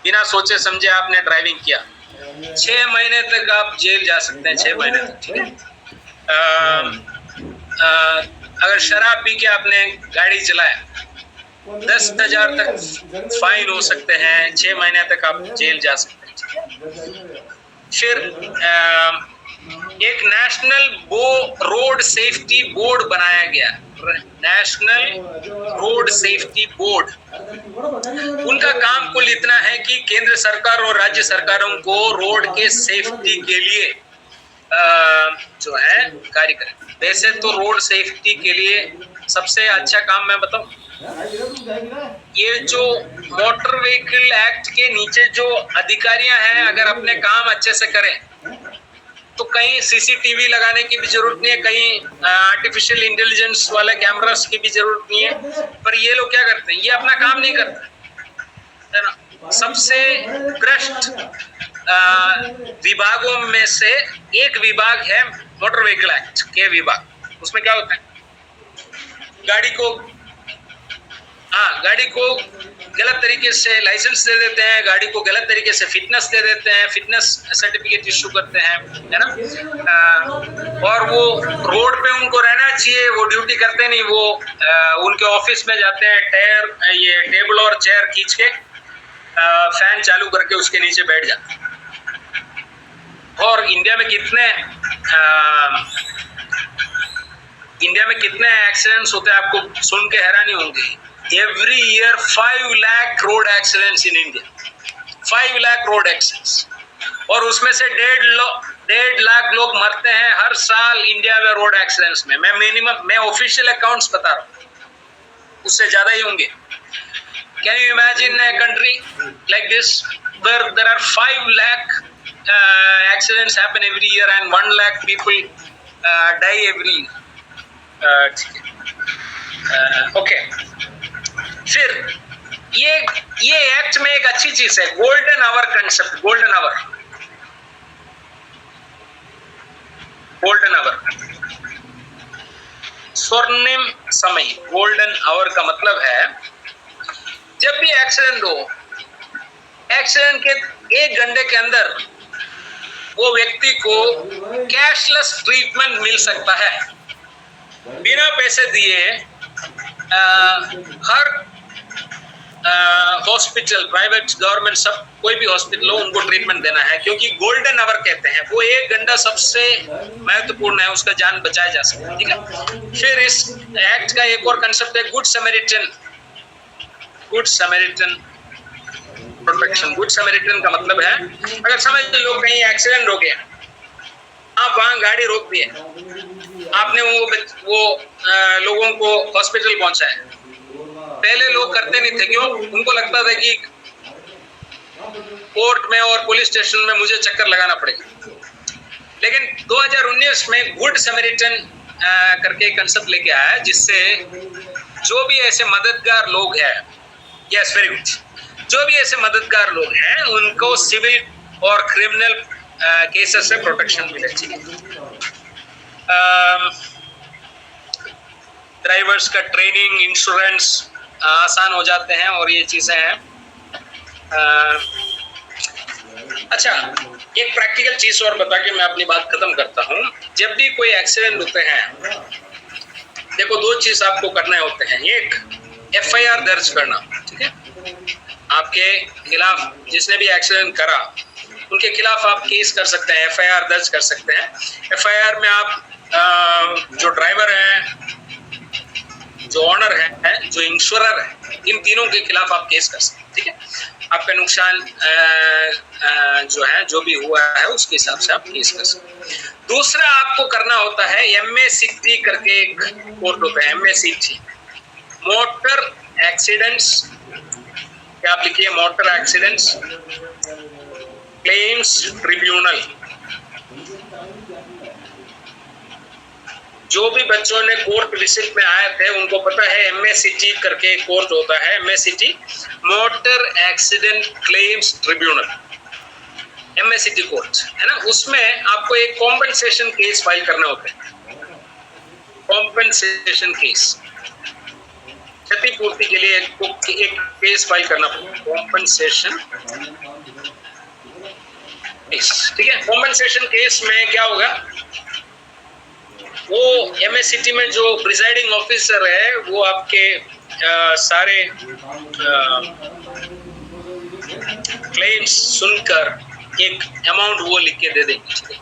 बिना सोचे समझे आपने ड्राइविंग किया, 6 महीने तक आप जेल जा सकते हैं, 6 महीने तक, ठीक है। अगर शराब पी के आपने गाड़ी चलाया, 10,000 तक फाइन हो सकते हैं, 6 महीने तक आप जेल जा सकते हैं। फिर एक नेशनल रोड सेफ्टी बोर्ड बनाया गया, नेशनल रोड सेफ्टी बोर्ड। उनका काम कुल इतना है कि केंद्र सरकार और राज्य सरकारों को रोड के सेफ्टी के लिए जो है कार्य करें। वैसे तो रोड सेफ्टी के लिए सबसे अच्छा काम मैं बताऊं, ये जो मोटर व्हीकल एक्ट के नीचे जो अधिकारियां हैं, अगर अपने काम अच्छे से करें तो कहीं सीसीटीवी लगाने की भी जरूरत नहीं है, कहीं आर्टिफिशियल इंटेलिजेंस वाले कैमरास की भी जरूरत नहीं है। पर ये लोग क्या करते हैं, ये अपना काम नहीं करते, है ना। सबसे भ्रष्ट विभागों में से एक विभाग है मोटर व्हीकल एक्ट के विभाग। उसमें क्या होता है, गाड़ी को गलत तरीके से लाइसेंस दे देते हैं, गाड़ी को गलत तरीके से फिटनेस दे देते हैं, फिटनेस सर्टिफिकेट इशू करते हैं, है ना। और वो रोड पे उनको रहना चाहिए, वो ड्यूटी करते नहीं, वो उनके ऑफिस में जाते हैं, ये टेबल और चेयर खींच के फैन चालू करके उसके नीचे बैठ जाते हैं। और इंडिया में कितने एक्सीडेंट्स होते हैं, आपको सुन के हैरानी होगी। Every year 5 lakh road accidents in India, 5 lakh road accidents, और उसमें से 1.5 लाख लोग मरते हैं हर साल इंडिया में रोड एक्सीडेंट्स में। मैं ऑफिशियल अकाउंट्स बता रहा हूँ, उससे ज्यादा ही होंगे। Can you imagine a country like this where there are 5 lakh accidents happen every year and 1 lakh people die every year? Okay. फिर ये एक्ट में एक अच्छी चीज है, golden hour concept. Golden hour स्वर्णिम समय। गोल्डन आवर का मतलब है जब भी एक्सीडेंट हो, एक्सीडेंट के 1 घंटे के अंदर वो व्यक्ति को कैशलेस ट्रीटमेंट मिल सकता है। बिना पैसे दिए हर हॉस्पिटल, प्राइवेट, गवर्नमेंट, सब कोई भी हॉस्पिटल हो, उनको ट्रीटमेंट देना है, क्योंकि गोल्डन आवर कहते हैं, वो 1 घंटा सबसे महत्वपूर्ण है, उसका जान बचाया जा सकता है। ठीक है। फिर इस एक्ट का एक और कंसेप्ट है good Samaritan. Good Samaritan protection. Good Samaritan का मतलब है, अगर समझ लो कहीं एक्सीडेंट हो गया, आप वहां गाड़ी रोक दी है, आपने वो लोगों को हॉस्पिटल पहुंचाया। पहले लोग करते नहीं थे, क्यों? उनको लगता था कि कोर्ट में और पुलिस स्टेशन में मुझे चक्कर लगाना पड़ेगा। लेकिन 2019 में गुड समैरिटन करके कंसेप्ट लेके आया, जिससे जो भी ऐसे मददगार लोग हैं, यस वेरी गुड, जो भी ऐसे मददगार लोग हैं, उनको सिविल और क्रिमिनल केसेस से प्रोटेक्शन मिले। ड्राइवर्स का ट्रेनिंग, इंश्योरेंस आसान हो जाते हैं और ये चीजें हैं। अच्छा, एक प्रैक्टिकल चीज और बता के मैं अपनी बात खत्म करता हूँ। जब भी कोई एक्सीडेंट होते हैं, देखो 2 चीज आपको करने होते हैं। एक, FIR दर्ज करना। ठीक है, आपके खिलाफ जिसने भी एक्सीडेंट करा, उनके खिलाफ आप केस कर सकते हैं, FIR दर्ज कर सकते हैं। FIR में आप जो ड्राइवर है, जो ऑनर है, जो इंश्योरर है, इन तीनों के खिलाफ आप केस कर सकते हैं। ठीक है, आपका नुकसान जो है, जो भी हुआ है, उसके हिसाब से आप केस कर सकते हैं। दूसरा आपको करना होता है MACT करके एक कोर्ट होता है, MACT, मोटर एक्सीडेंट्स। क्या आप लिखिए, मोटर एक्सीडेंट्स क्लेम्स ट्रिब्यूनल। जो भी बच्चों ने कोर्ट विजिट में आए थे, उनको पता है MACT करके कोर्ट होता है, MACT, motor accident claims tribunal, MACT court है ना। उसमें आपको एक कॉम्पनसेशन केस फाइल करना होता है। कॉम्पनसेशन केस, क्षतिपूर्ति के लिए एक केस फाइल करना पड़ता है, कॉम्पनसेशन केस। ठीक है, कॉम्पनसेशन केस में क्या होगा, वो MACT में जो प्रिसाइडिंग ऑफिसर है, वो आपके सारे क्लेम्स सुनकर एक अमाउंट वो लिख के दे देंगे।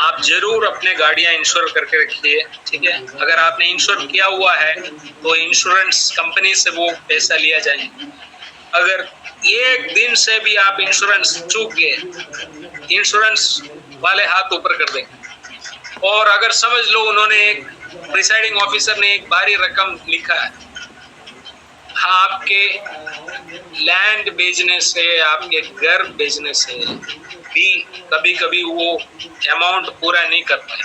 आप जरूर अपने गाड़ियां इंश्योर करके रखिए। ठीक है, अगर आपने इंश्योर किया हुआ है तो इंश्योरेंस कंपनी से वो पैसा लिया जाएगा। अगर एक दिन से भी आप इंश्योरेंस चूक गए, इंश्योरेंस वाले हाथ ऊपर कर देंगे। और अगर समझ लो उन्होंने, एक प्रिसाइडिंग ऑफिसर ने एक भारी रकम लिखा है, आपके लैंड बेचने से, आपके घर बेचने से भी कभी कभी वो अमाउंट पूरा नहीं कर पाए।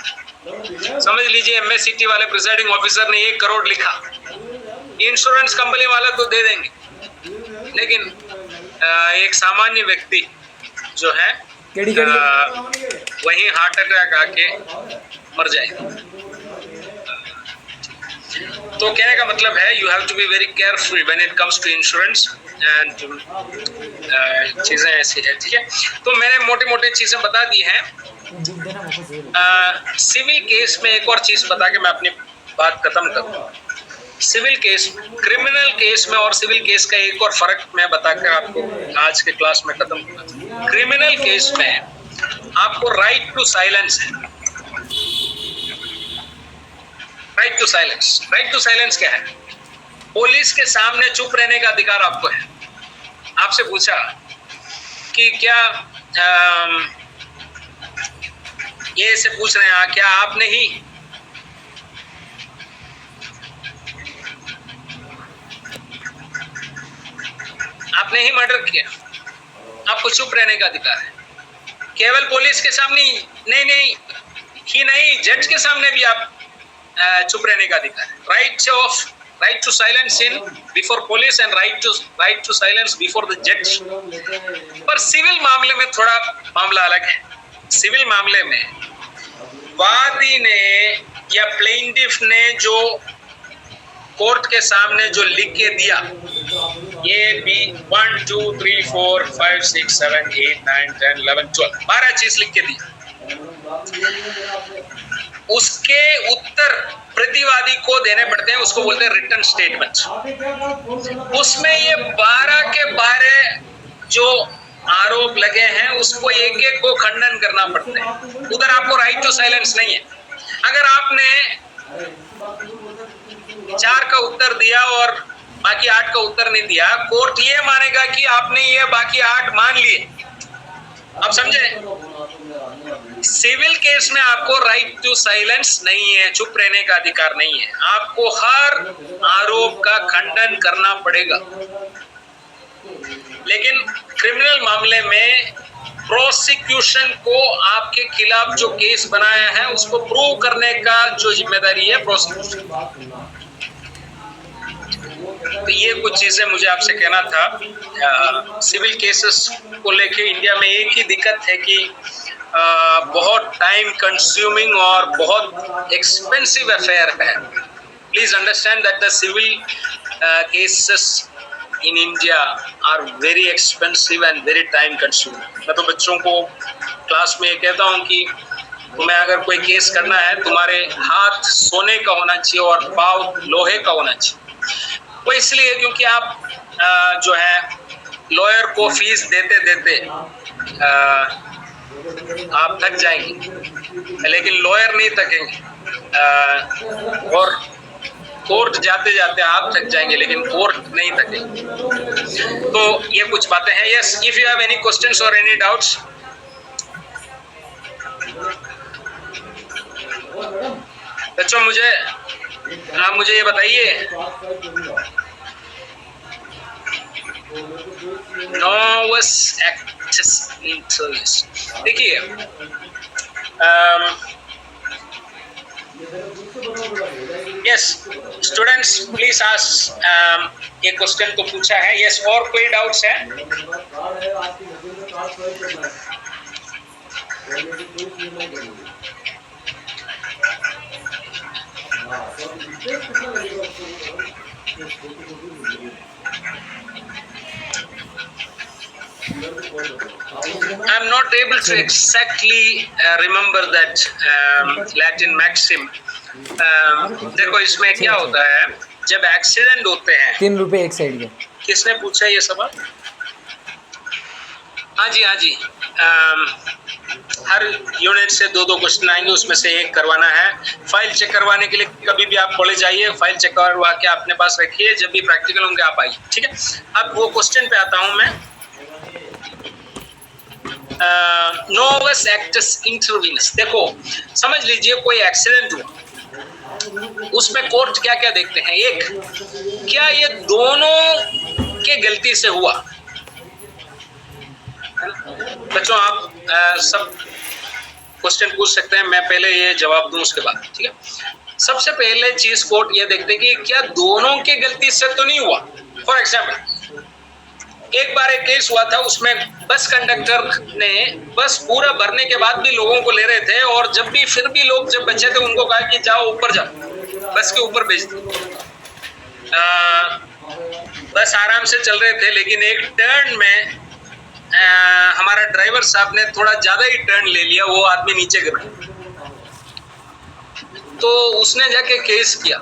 समझ लीजिए MACT वाले प्रिसाइडिंग ऑफिसर ने 1 करोड़ लिखा, इंश्योरेंस कंपनी वाला तो दे देंगे, लेकिन एक सामान्य व्यक्ति जो है वहीं हार्ट अटैक आके मर जाएगा। तो कहने का मतलब है, you have to be very careful when it comes to insurance and चीजें ऐसी है। ठीक है, तो मैंने मोटी मोटी चीजें बता दी हैं। सिविल केस में एक और चीज बता के मैं अपनी बात खत्म करूँ। सिविल केस, क्रिमिनल केस में और सिविल केस का एक और फर्क मैं बताकर आपको आज के क्लास में खत्म करूँगा। क्रिमिनल केस में आपको राइट टू साइलेंस है। Right to silence, right to silence क्या है? पुलिस के सामने चुप रहने का अधिकार आपको है। आपसे पूछा कि क्या ये से पूछ रहे हैं, क्या आपने ही मर्डर किया? आपको चुप रहने का अधिकार है। केवल पुलिस के सामने नहीं, जज के सामने भी आप चुप रहने का अधिकार है। Right to silence in before police and right to silence before the जज। पर सिविल मामले में थोड़ा मामला अलग है। सिविल मामले में वादी ने या प्लेंटिफ ने जो कोर्ट के सामने जो लिख के दिया, ए बी 1 2 3 4 5 6 7 8 9 10 11 12 12 चीज लिख के दी, उसके उत्तर प्रतिवादी को देने पड़ते हैं, उसको बोलते हैं रिटन स्टेटमेंट। उसमें ये 12 के 12 जो आरोप लगे हैं उसको एक एक को खंडन करना पड़ता है। उधर आपको राइट टू साइलेंस नहीं है। अगर आपने 4 का उत्तर दिया और बाकी 8 का उत्तर नहीं दिया, कोर्ट ये मानेगा कि आपने ये बाकी 8 मान लिए। आप समझे? सिविल केस में आपको राइट टू साइलेंस नहीं है, चुप रहने का अधिकार नहीं है, आपको हर आरोप का खंडन करना पड़ेगा। लेकिन क्रिमिनल मामले में प्रोसिक्यूशन को आपके खिलाफ जो केस बनाया है उसको प्रूव करने का जो जिम्मेदारी है प्रोसिक्यूशन। तो ये कुछ चीजें मुझे आपसे कहना था। सिविल केसेस को लेके इंडिया में एक ही दिक्कत है कि बहुत टाइम कंज्यूमिंग और बहुत एक्सपेंसिव अफेयर है। Please understand that the civil cases in India are very expensive and very time consuming. मैं तो बच्चों को क्लास में ये कहता हूँ कि तुम्हें अगर कोई केस करना है, तुम्हारे हाथ सोने का होना चाहिए और पाँव लोहे का होना चाहिए। वो इसलिए क्योंकि आप जो है लॉयर को फीस देते देते आप थक जाएंगे, लेकिन लॉयर नहीं थकेंगे, और कोर्ट जाते जाते आप थक जाएंगे लेकिन कोर्ट नहीं थकेंगे। तो ये कुछ बातें हैं। Yes, if you have any questions और एनी डाउट्स। बच्चों आप मुझे ये बताइए, नोवस एक्ट्स इन सर्विस। देखिए, यस स्टूडेंट्स प्लीज आस्क। ये क्वेश्चन तो पूछा है। यस, और कोई डाउट्स है? I'm not able to exactly remember that Latin maxim. देखो इसमें क्या होता है, जब एक्सीडेंट होते हैं। 3 रुपए एक साइड के। किसने पूछा ये सवाल? हाँ जी। हर यूनिट से 2 क्वेश्चन आएंगे, उसमें से एक करवाना है। फाइल चेक करवाने के लिए कभी भी आप कॉलेज आइए, फाइल चेक करवा के अपने पास रखिए, जब भी प्रैक्टिकल होंगे आप आइए, ठीक है। अब वो क्वेश्चन पे आता हूं मैं। नोवस एक्टस इंटरवीनस। देखो समझ लीजिए कोई एक्सीडेंट हुआ, उसमें कोर्ट क्या क्या देखते हैं। एक, क्या ये दोनों के गलती से हुआ? बच्चों आप सब क्वेश्चन पूछ सकते हैं, मैं पहले ये जवाब दूं उसके बाद, ठीक है। सबसे पहले चीज कोर्ट ये देखते हैं कि क्या दोनों के गलती से तो नहीं हुआ। फॉर एग्जाम्पल, एक बार एक केस हुआ था, उसमें बस कंडक्टर ने बस पूरा भरने के बाद भी लोगों को ले रहे थे, और जब भी फिर भी लोग जब बचे थे उनको कहा कि जाओ ऊपर जाओ, बस के ऊपर भेज दो। बस आराम से चल रहे थे, लेकिन एक टर्न में हमारा ड्राइवर साहब ने थोड़ा ज्यादा ही टर्न ले लिया, वो आदमी नीचे गिर गया। तो उसने जाके केस किया।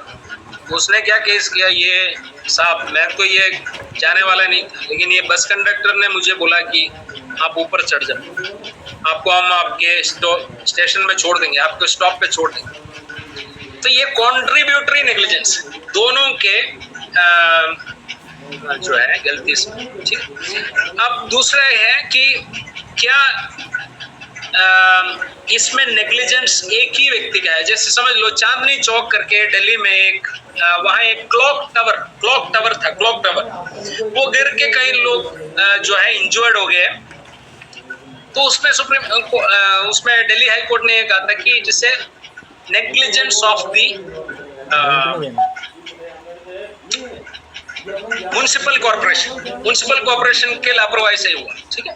उसने क्या केस किया, ये साहब मैं तो ये जाने वाला नहीं था, लेकिन ये बस कंडक्टर ने मुझे बोला कि आप ऊपर चढ़ जाओ, आपको हम आपके स्टेशन में छोड़ देंगे, आपको स्टॉप पे छोड़ देंगे। तो ये कॉन्ट्रीब्यूटरी नेग्लिजेंस, दोनों के जो है गलती से, ठीक। अब दूसरा है कि क्या इसमें नेग्लिजेंस एक ही व्यक्ति का है। जैसे समझ लो चांदनी चौक करके दिल्ली में एक वहाँ एक क्लॉक टावर था, वो गिर के कई लोग जो है इंजर्ड हो गए। तो उसमें दिल्ली हाई कोर्ट ने कहा था कि जिसे negligence of the municipal corporation के लापरवाही से हुआ, ठीक है।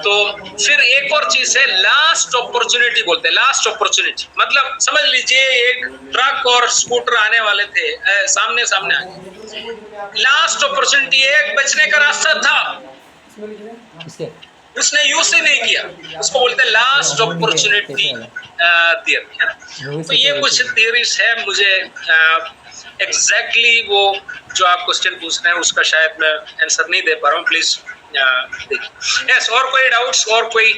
तो फिर एक और चीज है, लास्ट अपॉर्चुनिटी बोलते हैं। लास्ट अपॉर्चुनिटी मतलब समझ लीजिए एक ट्रक और स्कूटर आने वाले थे, सामने सामने आए, लास्ट अपॉर्चुनिटी, एक बचने का रास्ता था, इसके उसने यूज ही नहीं किया, उसको बोलते हैं लास्ट अपॉर्चुनिटी थियरी, है ना। तो ये कुछ थियरीज है, मुझे एग्जैक्टली वो जो आप क्वेश्चन पूछ रहे हैं उसका शायद मैं आंसर नहीं दे पा रहा हूँ, प्लीज देखिए। यस, और कोई डाउट्स, और कोई?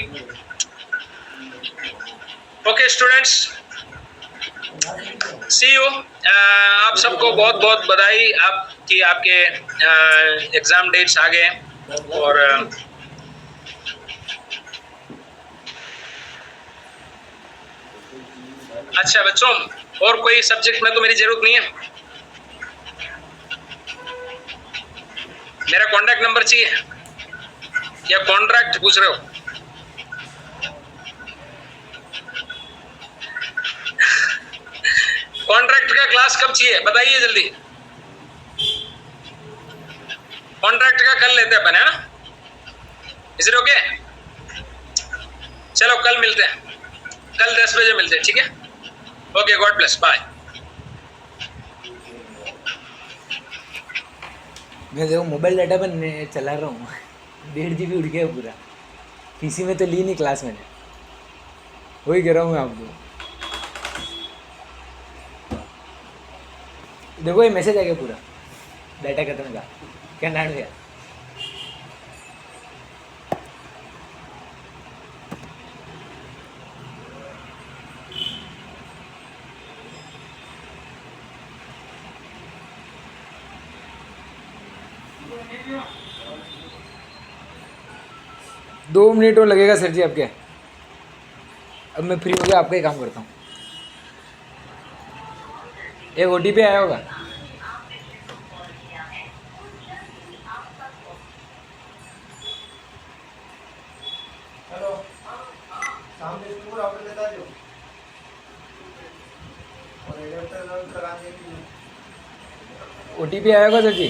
Okay students, see you. आप सबको बहुत बहुत बधाई आपकी, आपके एग्जाम डेट्स आ गए। और अच्छा बच्चों, और कोई सब्जेक्ट में तो मेरी जरूरत नहीं है, मेरा कॉन्टैक्ट नंबर चाहिए या कॉन्ट्रैक्ट पूछ रहे हो? कॉन्ट्रैक्ट का क्लास कब चाहिए बताइए जल्दी, कॉन्ट्रैक्ट का कल लेते हैं अपन, है ना? Is it okay? चलो कल मिलते हैं, कल 10 बजे मिलते हैं, ठीक है? Okay, God bless, bye. मैं देखो मोबाइल डाटा पर चला रहा हूँ 1.5 GB उड़ गया पूरा, पीसी में तो ली नहीं क्लास मैंने, वही कह रहा हूँ मैं आपको। देखो ये मैसेज आ गया पूरा, डाटा खत्म का, क्या नाट गया। दो मिनट और लगेगा सर जी आपके, अब मैं फ्री हो गया, आपका ही काम करता हूँ। एक OTP आया होगा, OTP आया होगा सर जी।